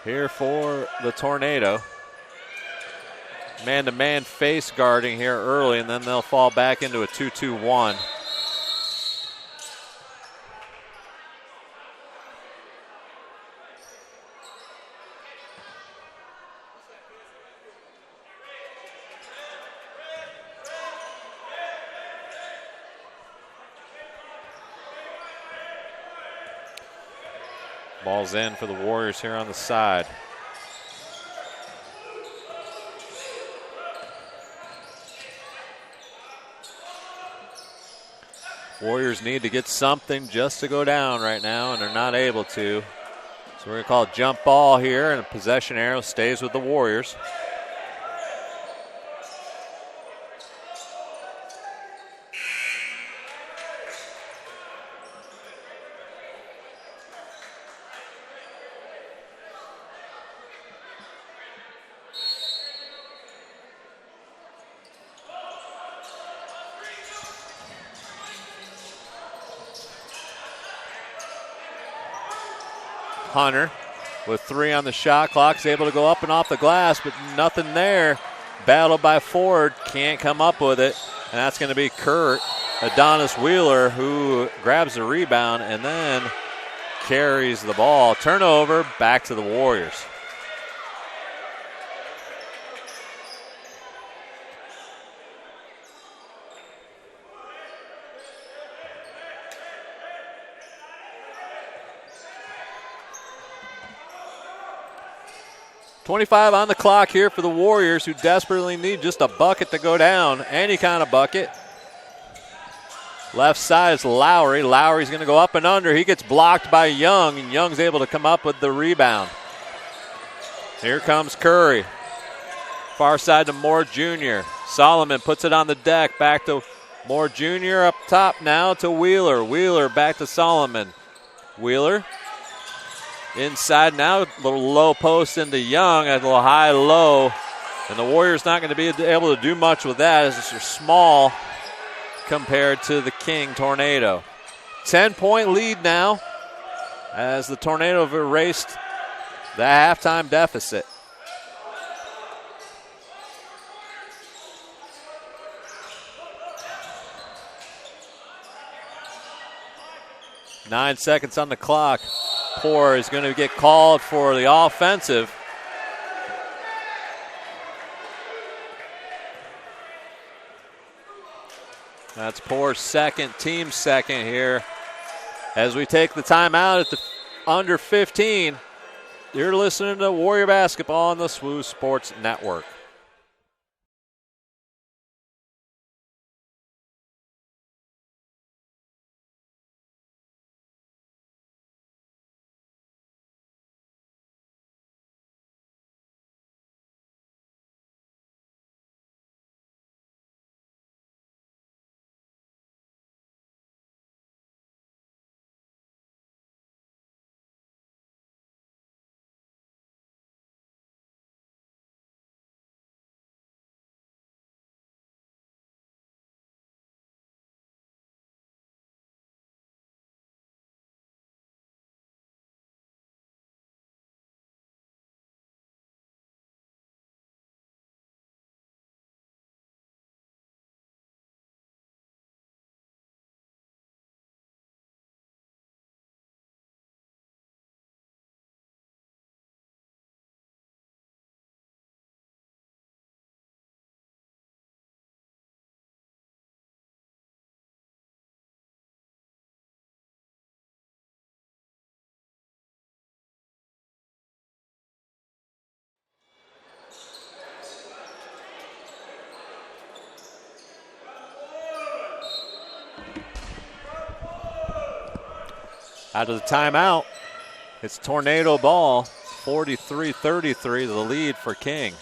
here for the Tornado. Man-to-man face guarding here early, and then they'll fall back into a 2-2-1. Ball's in for the Warriors here on the side. Warriors need to get something just to go down right now, and they're not able to. So we're going to call it jump ball here, and a possession arrow stays with the Warriors. Hunter with 3 on the shot clock is able to go up and off the glass, but nothing there. Battled by Ford, can't come up with it. And that's going to be Kurt Adonis Wheeler who grabs the rebound and then carries the ball. Turnover, back to the Warriors. .25 on the clock here for the Warriors, who desperately need just a bucket to go down. Any kind of bucket. Left side is Lowry. Lowry's going to go up and under. He gets blocked by Young, and Young's able to come up with the rebound. Here comes Curry. Far side to Moore Jr. Solomon puts it on the deck. Back to Moore Jr. up top now to Wheeler. Wheeler back to Solomon. Wheeler. Inside now, a little low post into Young, a little high-low. And the Warriors not going to be able to do much with that as they're small compared to the King Tornado. 10-point lead now as the Tornado have erased the halftime deficit. Nine seconds on the clock. Poor is going to get called for the offensive. That's Poor's second, team second here. As we take the timeout at the under 15, you're listening to Warrior Basketball on the SWU Sports Network. Out of the timeout, it's Tornado ball, 43-33, the lead for King.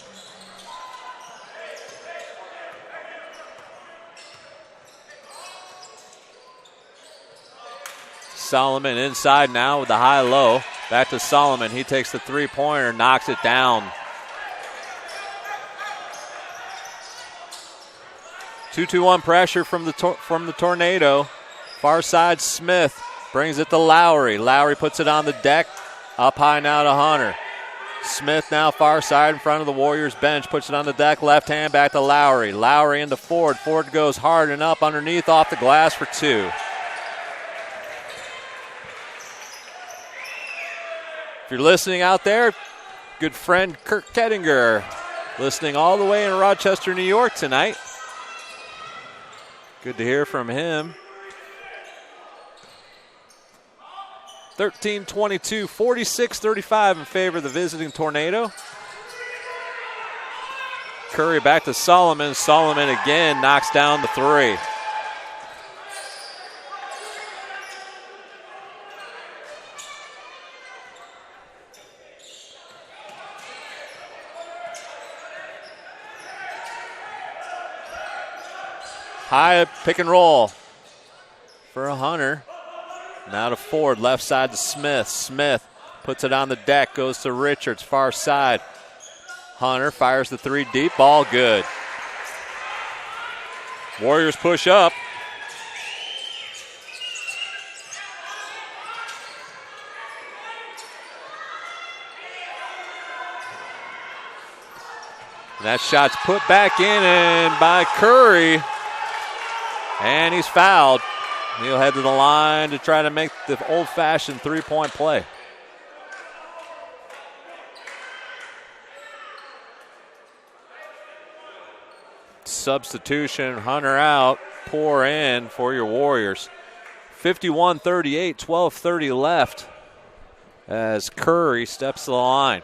Solomon inside now with the high-low. Back to Solomon. He takes the three-pointer, knocks it down. 2-2-1 pressure from the Tornado. Far side, Smith brings it to Lowry. Lowry puts it on the deck. Up high now to Hunter. Smith now far side in front of the Warriors bench. Puts it on the deck. Left hand back to Lowry. Lowry into Ford. Ford goes hard and up underneath off the glass for 2. If you're listening out there, good friend Kirk Kettinger listening all the way in Rochester, New York tonight. Good to hear from him. 13-22, 46-35 in favor of the visiting Tornado. Curry back to Solomon. Solomon again knocks down the three. High pick and roll for Hunter. Now to Ford, left side to Smith. Smith puts it on the deck, goes to Richards, far side. Hunter fires the three deep, ball good. Warriors push up. And that shot's put back in and by Curry. And he's fouled. He'll head to the line to try to make the old-fashioned three-point play. Substitution, Hunter out, pour in for your Warriors. 51-38, 12:30 left as Curry steps to the line.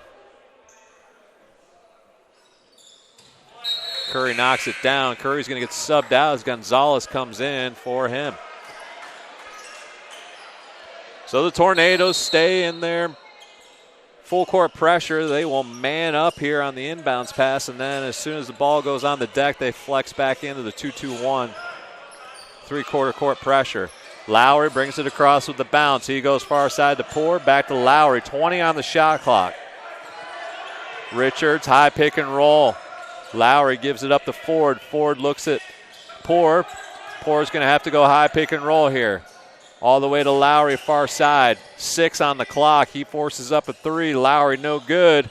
Curry knocks it down. Curry's going to get subbed out as Gonzalez comes in for him. So the Tornadoes stay in their full court pressure. They will man up here on the inbounds pass, and then as soon as the ball goes on the deck, they flex back into the 2-2-1 three-quarter court pressure. Lowry brings it across with the bounce. He goes far side to Poor, back to Lowry. 20 on the shot clock. Richards, high pick and roll. Lowry gives it up to Ford. Ford looks at Poor. Poor's going to have to go high pick and roll here. All the way to Lowry, far side. 6 on the clock. He forces up a three. Lowry no good.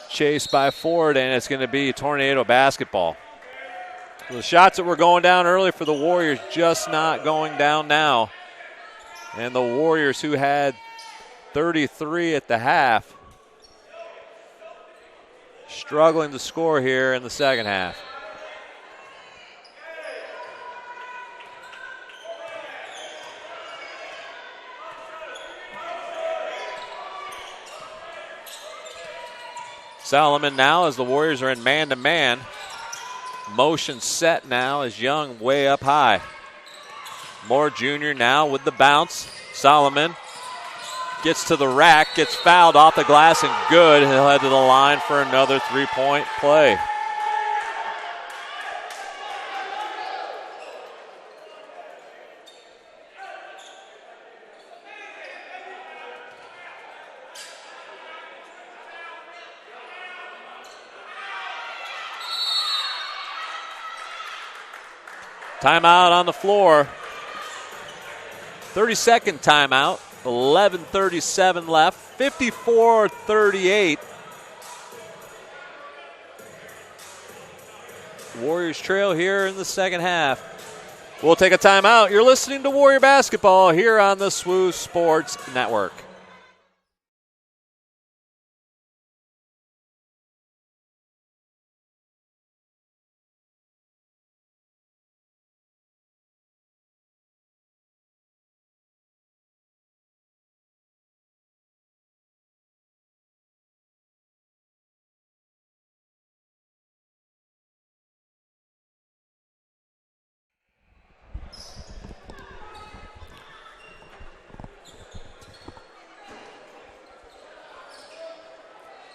Chased by Ford, and it's going to be Tornado basketball. The shots that were going down early for the Warriors just not going down now. And the Warriors, who had 33 at the half, struggling to score here in the second half. Solomon now as the Warriors are in man-to-man. Motion set now as Young way up high. Moore Jr. now with the bounce. Solomon gets to the rack, gets fouled off the glass and good. He'll head to the line for another three-point play. Timeout on the floor. 30-second timeout. 11:37 left. 54-38. Warriors trail here in the second half. We'll take a timeout. You're listening to Warrior Basketball here on the SWU Sports Network.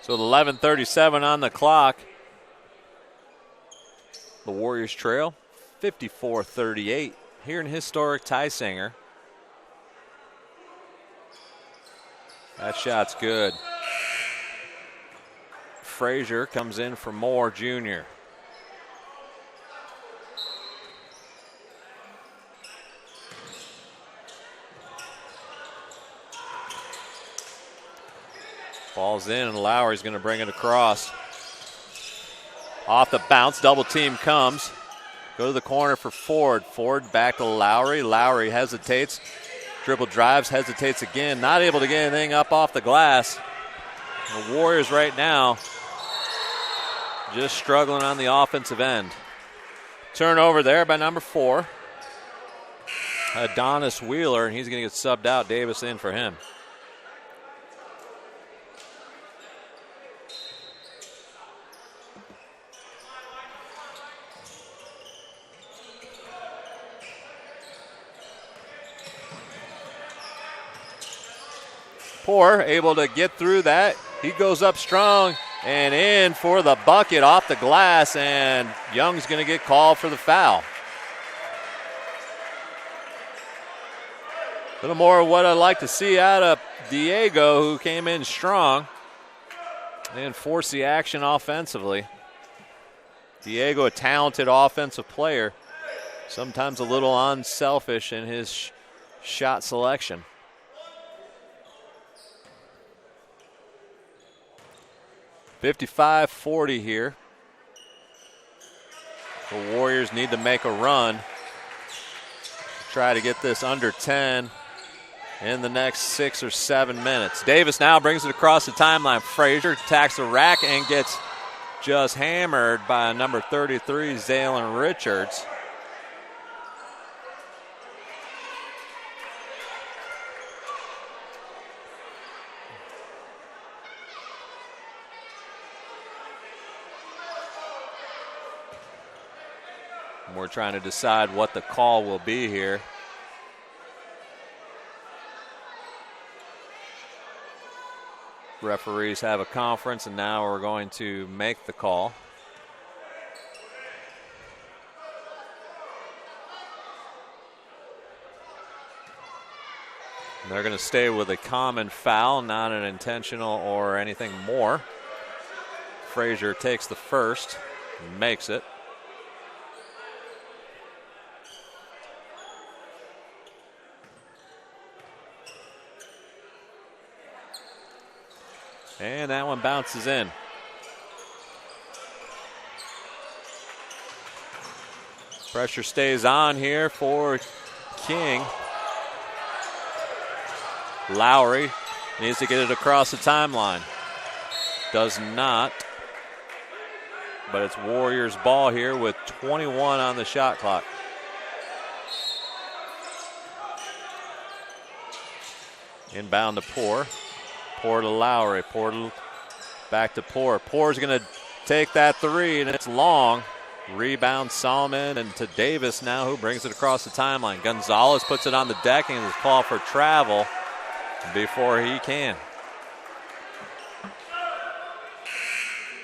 So 11:37 on the clock. The Warriors trail 54-38 here in historic Tysinger. That shot's good. Frazier comes in for Moore Jr. Ball's in, and Lowry's going to bring it across. Off the bounce, double team comes. Go to the corner for Ford. Ford back to Lowry. Lowry hesitates. Dribble drives, hesitates again. Not able to get anything up off the glass. The Warriors right now just struggling on the offensive end. Turnover there by number 4. Adonis Wheeler, and he's going to get subbed out. Davis in for him. Poor able to get through that. He goes up strong and in for the bucket off the glass, and Young's going to get called for the foul. A little more of what I'd like to see out of Diego, who came in strong and forced the action offensively. Diego, a talented offensive player, sometimes a little unselfish in his shot selection. .55-40 here. The Warriors need to make a run. Try to get this under 10 in the next 6 or 7 minutes. Davis now brings it across the timeline. Frazier attacks the rack and gets just hammered by number 33, Zaylen Richards. We're trying to decide what the call will be here. Referees have a conference, and now we're going to make the call. And they're going to stay with a common foul, not an intentional or anything more. Frazier takes the first, makes it. And that one bounces in. Pressure stays on here for King. Lowry needs to get it across the timeline. Does not. But it's Warriors ball here with 21 on the shot clock. Inbound to Poor. Poor to Lowry. Poor back to Poor. Poor's going to take that three, and it's long. Rebound Solomon, and to Davis now, who brings it across the timeline. Gonzalez puts it on the deck and is called for travel before he can.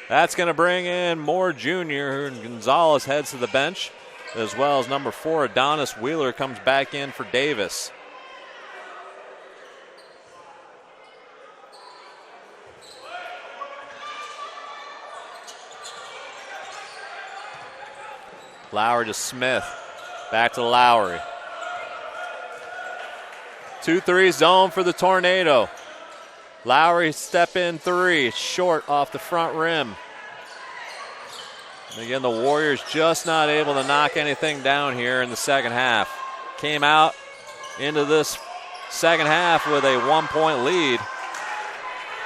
That's going to bring in Moore Jr., and Gonzalez heads to the bench, as well as number 4, Adonis Wheeler, comes back in for Davis. Lowry to Smith. Back to Lowry. 2-3 zone for the Tornado. Lowry step in three. Short off the front rim. And again, the Warriors just not able to knock anything down here in the second half. Came out into this second half with a 1-point lead.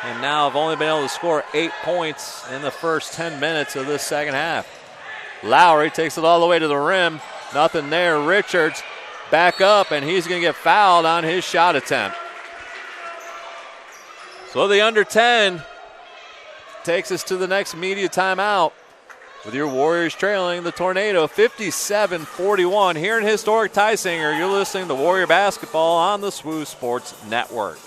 And now have only been able to score 8 points in the first 10 minutes of this second half. Lowry takes it all the way to the rim. Nothing there. Richards back up, and he's going to get fouled on his shot attempt. So the under 10 takes us to the next media timeout with your Warriors trailing the Tornado 57-41. Here in historic Tysinger, you're listening to Warrior Basketball on the SWU Sports Network.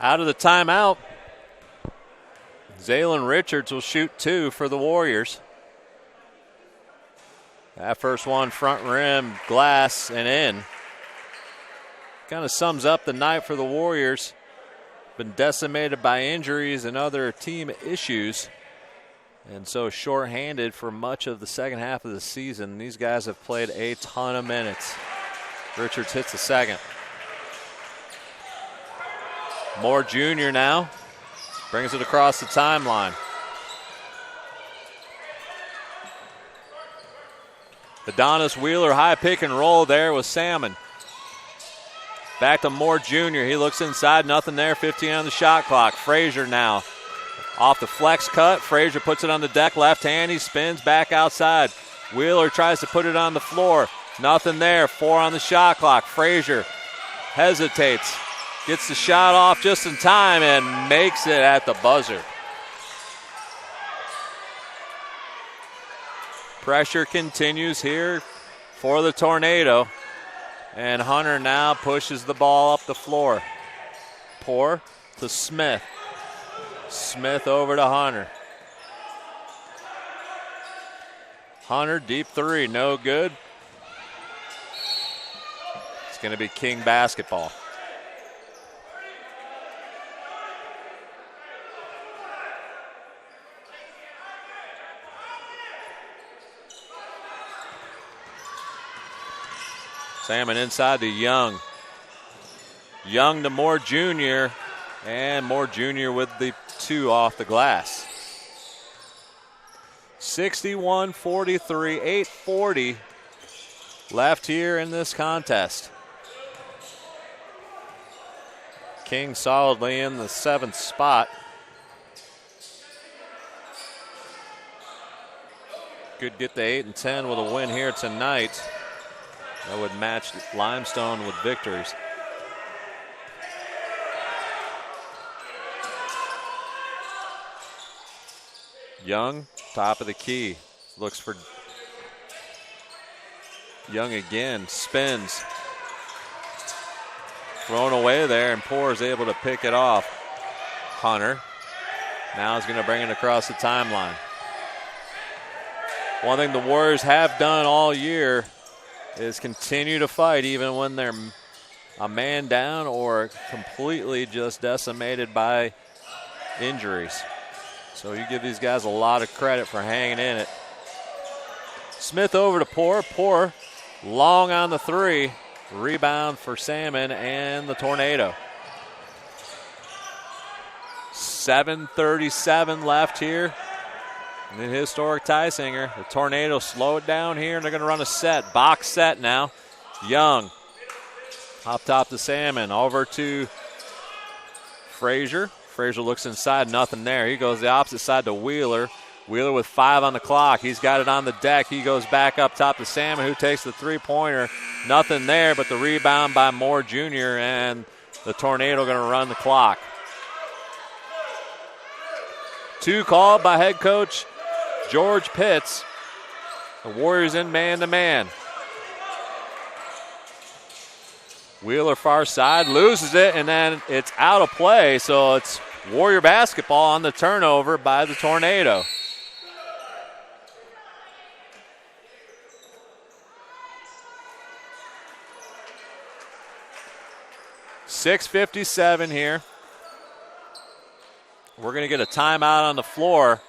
Out of the timeout, Zaylin Richards will shoot 2 for the Warriors. That first one, front rim, glass, and in. Kind of sums up the night for the Warriors. Been decimated by injuries and other team issues, and so shorthanded for much of the second half of the season. These guys have played a ton of minutes. Richards hits the second. Moore Jr. now brings it across the timeline. Adonis Wheeler high pick and roll there with Salmon. Back to Moore Jr. He looks inside, nothing there, 15 on the shot clock. Frazier now off the flex cut. Frazier puts it on the deck, left hand, he spins back outside. Wheeler tries to put it on the floor. Nothing there, 4 on the shot clock. Frazier hesitates, gets the shot off just in time and makes it at the buzzer. Pressure continues here for the Tornado. And Hunter now pushes the ball up the floor. Poor to Smith. Smith over to Hunter. Hunter, deep 3, no good. It's going to be King basketball. Salmon inside to Young. Young to Moore Jr. And Moore Jr. with the 2 off the glass. 61-43, 8:40 left here in this contest. King solidly in the 7th spot. Could get the 8 and 10 with a win here tonight. That would match Limestone with victories. Young, top of the key. Looks for Young again. Spins. Thrown away there, and Poor is able to pick it off. Hunter now is going to bring it across the timeline. One thing the Warriors have done all year is continue to fight even when they're a man down or completely just decimated by injuries. So you give these guys a lot of credit for hanging in it. Smith over to Poor. Poor long on the 3. Rebound for Salmon and the Tornado. 7:37 left here. And the historic Tysinger. The Tornado slow it down here, and they're going to run a set. Box set now. Young. Up top to Salmon. Over to Frazier. Frazier looks inside. Nothing there. He goes the opposite side to Wheeler. Wheeler with 5 on the clock. He's got it on the deck. He goes back up top to Salmon, who takes the 3-pointer. Nothing there, but the rebound by Moore Jr., and the Tornado going to run the clock. 2 called by head coach George Pitts. The Warriors in man-to-man. Wheeler far side, loses it, and then it's out of play, so it's Warrior basketball on the turnover by the Tornado. .6:57 here. We're going to get a timeout on the floor.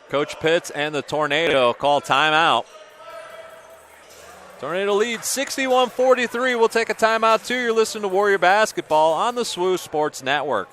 Coach Pitts and the Tornado call timeout. Tornado leads 61-43. We'll take a timeout too. You're listening to Warrior Basketball on the SWU Sports Network.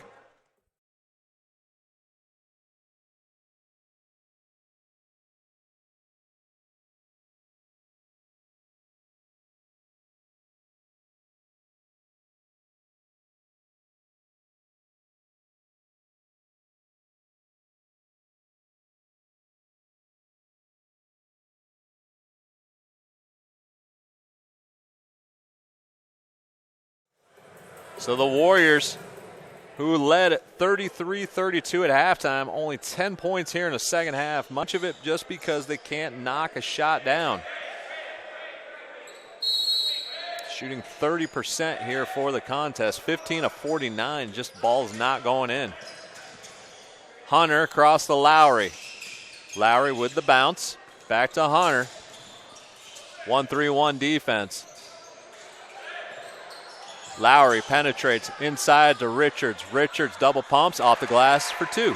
So the Warriors, who led at 33-32 at halftime, only 10 points here in the second half, much of it just because they can't knock a shot down. shooting 30% here for the contest. 15 of 49, just balls not going in. Hunter across to Lowry. Lowry with the bounce. Back to Hunter. 1-3-1 defense. Lowry penetrates inside to Richards. Richards double pumps off the glass for 2.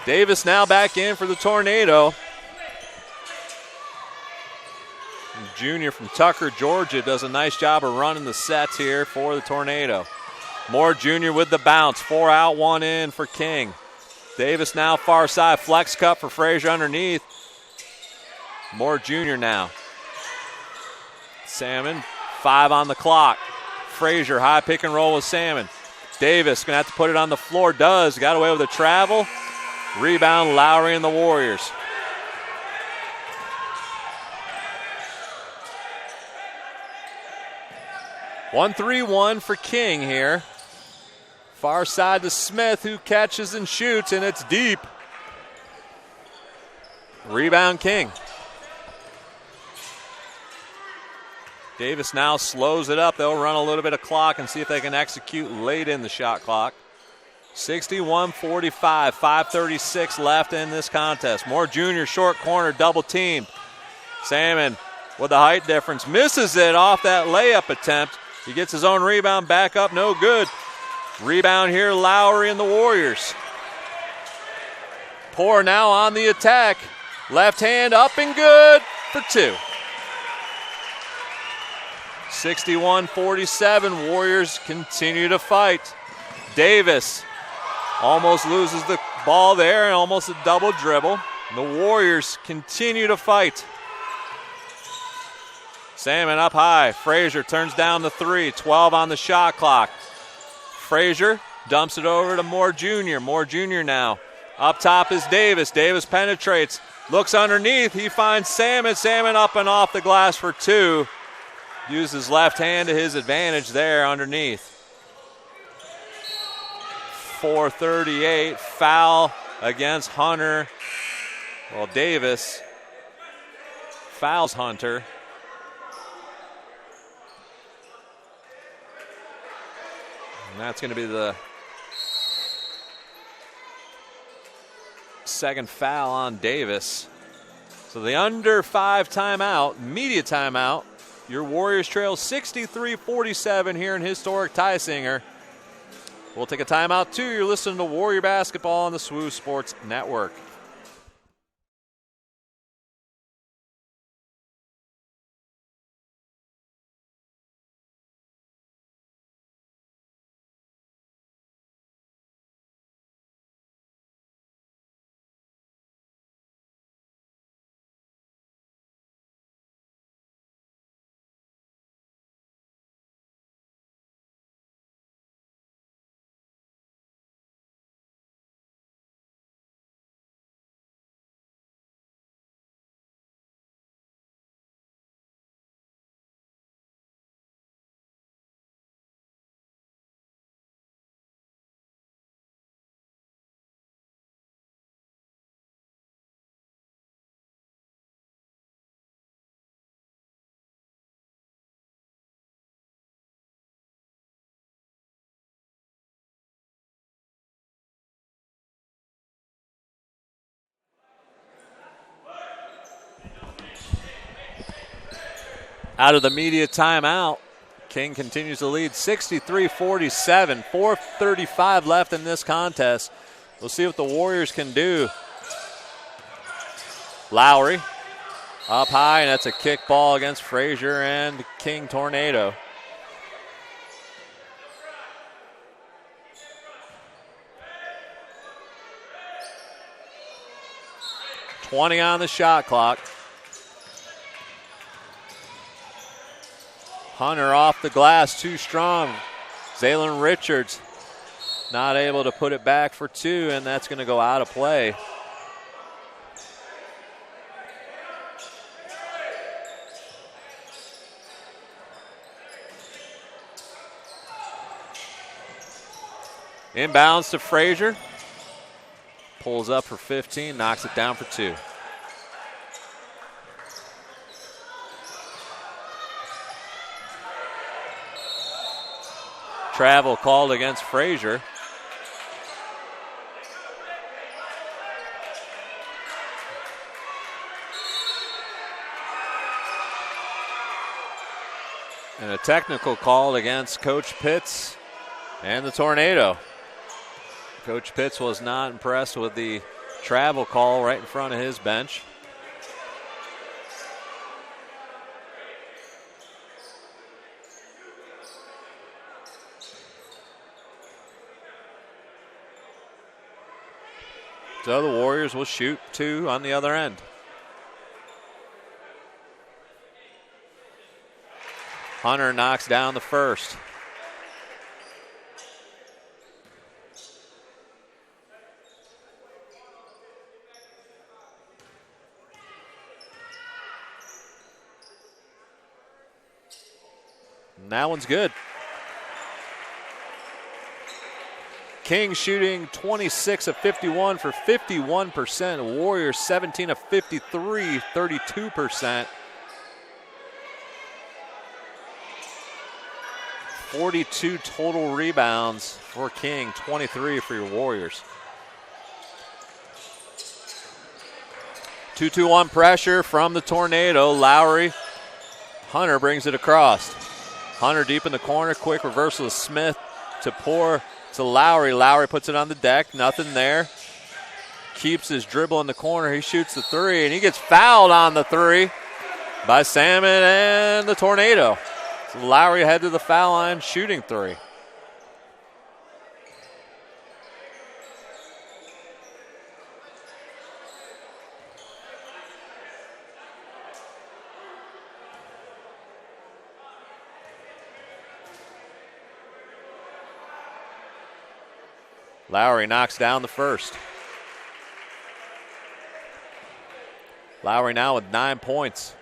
Davis now back in for the Tornado. Junior from Tucker, Georgia, does a nice job of running the sets here for the Tornado. Moore Jr. with the bounce. 4 out, 1 in for King. Davis now far side. Flex cut for Frazier underneath. Moore Jr. now. Salmon, 5 on the clock. Frazier, high pick and roll with Salmon. Davis going to have to put it on the floor. Does. Got away with a travel. Rebound, Lowry and the Warriors. One 3-1 for King here. Far side to Smith, who catches and shoots, and it's deep. Rebound King. Davis now slows it up. They'll run a little bit of clock and see if they can execute late in the shot clock. 61-45, 5:36 left in this contest. Moore Jr. short corner, double teamed. Salmon with the height difference, misses it off that layup attempt. He gets his own rebound back up, no good. Rebound here, Lowry and the Warriors. Poor now on the attack. Left hand up and good for 2. 61-47, Warriors continue to fight. Davis almost loses the ball there and almost a double dribble. The Warriors continue to fight. Salmon up high. Frazier turns down the 3. 12 on the shot clock. Frazier dumps it over to Moore Jr. Moore Jr. now. Up top is Davis. Davis penetrates. Looks underneath. He finds Salmon. Salmon up and off the glass for 2. Uses left hand to his advantage there underneath. 4:38. Foul against Hunter. Well, Davis fouls Hunter. And that's going to be the second foul on Davis. So the under 5 timeout, media timeout. Your Warriors trail 63-47 here in historic Tysinger. We'll take a timeout too. You're listening to Warrior Basketball on the SWU Sports Network. Out of the media timeout, King continues to lead 63-47, 4:35 left in this contest. We'll see what the Warriors can do. Lowry up high, and that's a kick ball against Frazier and King Tornado. $20 on the shot clock. Hunter off the glass, too strong. Zaylen Richards not able to put it back for 2, and that's going to go out of play. Inbounds to Frazier. Pulls up for 15, knocks it down for 2. travel called against Frazier. And a technical call against Coach Pitts and the Tornado. Coach Pitts was not impressed with the travel call right in front of his bench. So the Warriors will shoot 2 on the other end. Hunter knocks down the first. And that one's good. King shooting 26 of 51 for 51%. Warriors 17 of 53, 32%. 42 total rebounds for King, 23 for your Warriors. 2-2-1 pressure from the Tornado. Lowry. Hunter brings it across. Hunter deep in the corner. Quick reversal of Smith to Poor to Lowry. Lowry puts it on the deck. Nothing there. Keeps his dribble in the corner. He shoots the 3, and he gets fouled on the 3 by Salmon and the Tornado. So Lowry head to the foul line, shooting 3. Lowry knocks down the first. Lowry now with 9 points.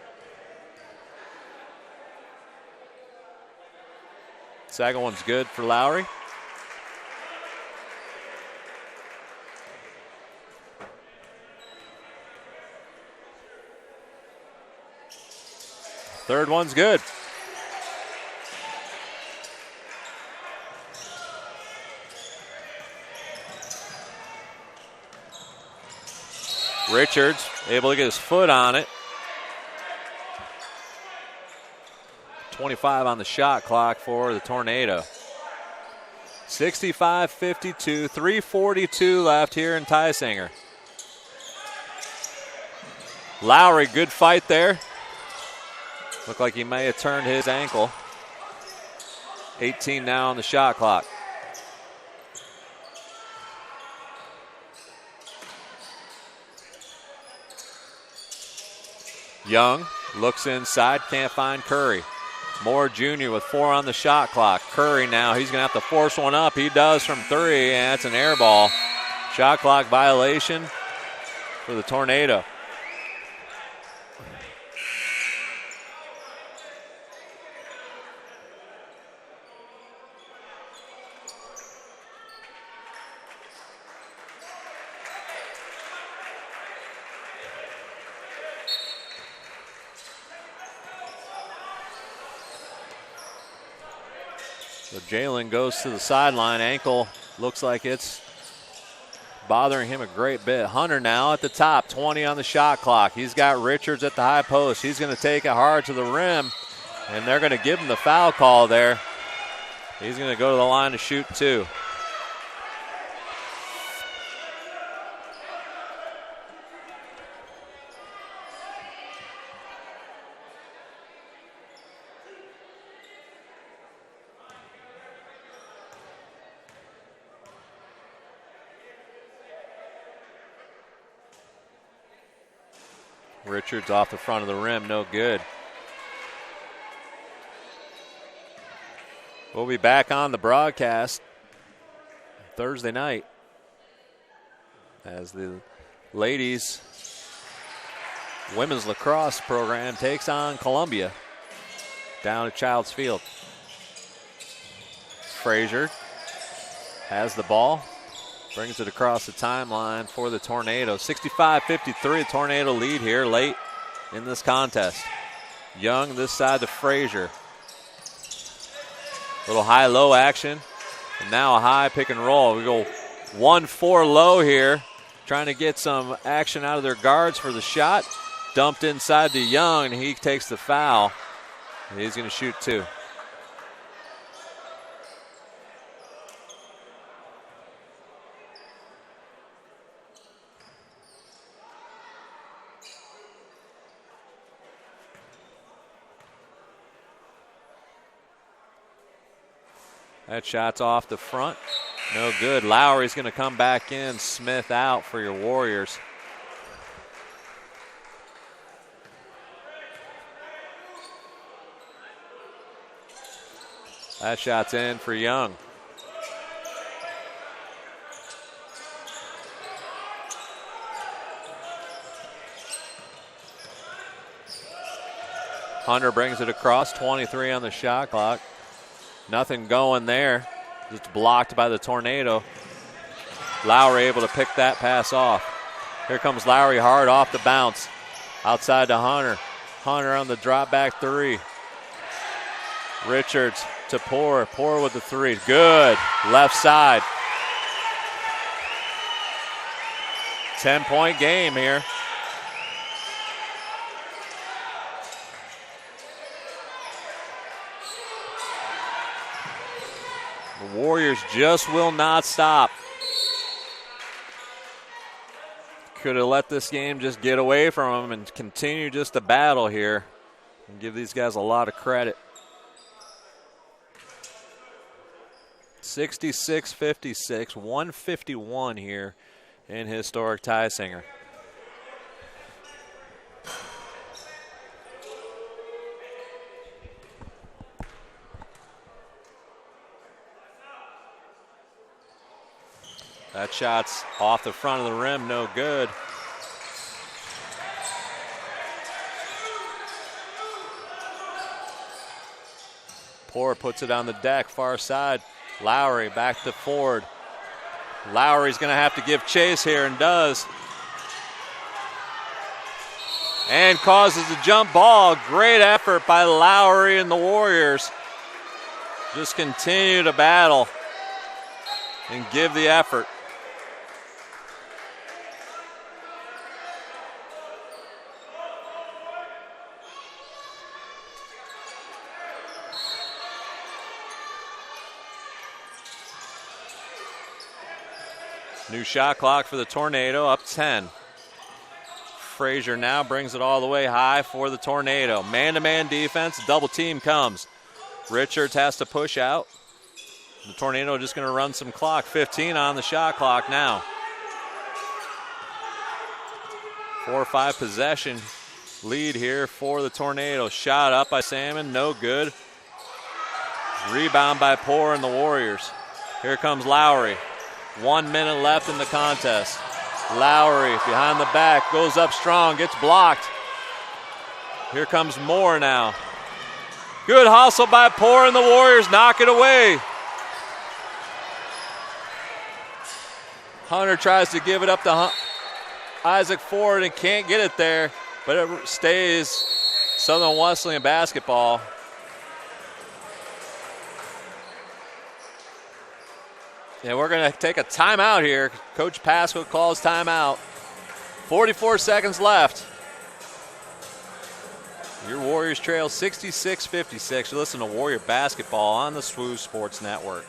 Second one's good for Lowry. Third one's good. Richards able to get his foot on it. 25 on the shot clock for the Tornado. 65-52, 3:42 left here in Tysinger. Lowry, good fight there. Looked like he may have turned his ankle. 18 now on the shot clock. Young looks inside, can't find Curry. Moore Jr. with 4 on the shot clock. Curry now, he's going to have to force one up. He does from 3, and it's an air ball. Shot clock violation for the Tornado. So Jalen goes to the sideline. Ankle looks like it's bothering him a great bit. Hunter now at the top, 20 on the shot clock. He's got Richards at the high post. He's going to take it hard to the rim, and they're going to give him the foul call there. He's going to go to the line to shoot 2. Richards off the front of the rim, no good. We'll be back on the broadcast Thursday night as the ladies women's lacrosse program takes on Columbia down at Childs Field. Frazier has the ball. Brings it across the timeline for the Tornado. 65-53, Tornado lead here late in this contest. Young this side to Frazier. Little high-low action. And now a high pick and roll. We go 1-4 low here. Trying to get some action out of their guards for the shot. Dumped inside to Young, and he takes the foul. He's going to shoot 2. That shot's off the front. No good. Lowry's going to come back in. Smith out for your Warriors. That shot's in for Young. Hunter brings it across, 23 on the shot clock. Nothing going there. Just blocked by the Tornado. Lowry able to pick that pass off. Here comes Lowry hard off the bounce. Outside to Hunter. Hunter on the drop back 3. Richards to Poor. Poor with the 3. Good. Left side. 10-point game here. The Warriors just will not stop. Could have let this game just get away from them and continue just to battle here and give these guys a lot of credit. 66-56, 151 here in historic Tysinger. That shot's off the front of the rim, no good. Poor puts it on the deck, far side. Lowry back to Ford. Lowry's going to have to give chase here and does. And causes a jump ball. Great effort by Lowry and the Warriors. Just continue to battle and give the effort. New shot clock for the Tornado, up 10. Frazier now brings it all the way high for the Tornado. Man-to-man defense, double team comes. Richards has to push out. The Tornado just going to run some clock. 15 on the shot clock now. 4-5 possession lead here for the Tornado. Shot up by Salmon, no good. Rebound by Poor and the Warriors. Here comes Lowry. 1 minute left in the contest. Lowry behind the back, goes up strong, gets blocked. Here comes Moore now. Good hustle by Poor and the Warriors knock it away. Hunter tries to give it up to Isaac Ford and can't get it there, but it stays Southern Wesleyan basketball. Yeah, we're going to take a timeout here. Coach Pasco calls timeout. 44 seconds left. Your Warriors trail 66-56. You listen to Warrior basketball on the SWU Sports Network.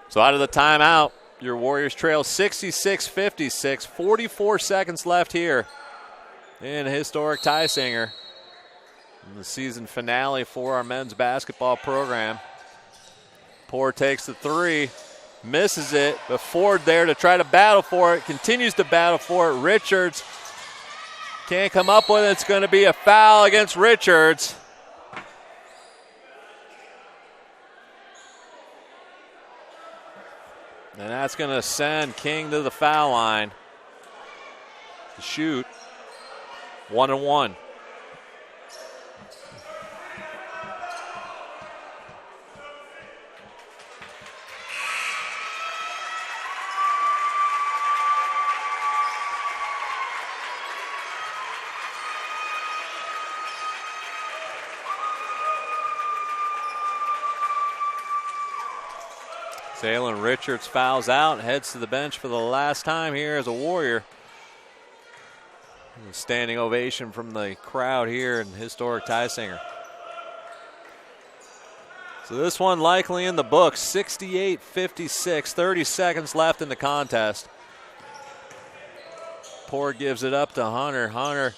So out of the timeout, your Warriors trail 66-56. 44 seconds left here in historic Tysinger. The season finale for our men's basketball program. Poor takes the three, misses it, but Ford there to try to battle for it, continues to battle for it. Richards can't come up with it. It's going to be a foul against Richards. And that's going to send King to the foul line to shoot 1-1. Jalen Richards fouls out, heads to the bench for the last time here as a Warrior. A standing ovation from the crowd here in historic Tysinger. So this one likely in the books, 68-56, 30 seconds left in the contest. Poor gives it up to Hunter. Hunter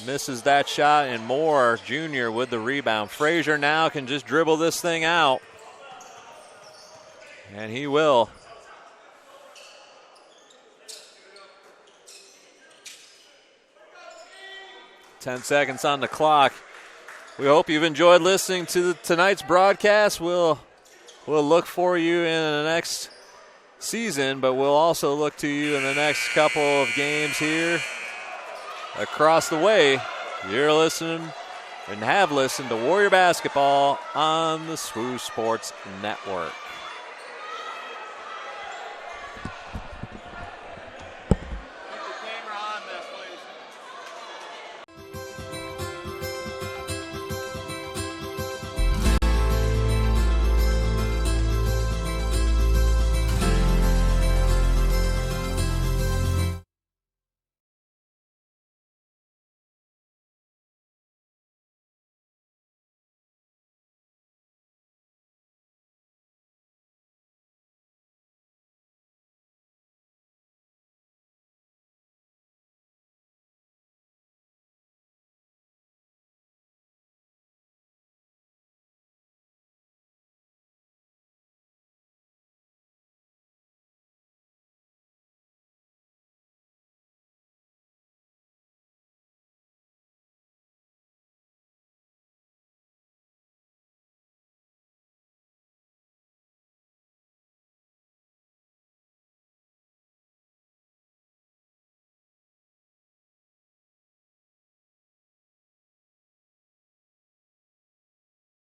misses that shot, and Moore Jr. with the rebound. Frazier now can just dribble this thing out. And he will. Ten seconds on the clock. We hope you've enjoyed listening to tonight's broadcast. We'll look for you in the next season, but we'll also look to you in the next couple of games here across the way. You're listening and have listened to Warrior Basketball on the SWU Sports Network.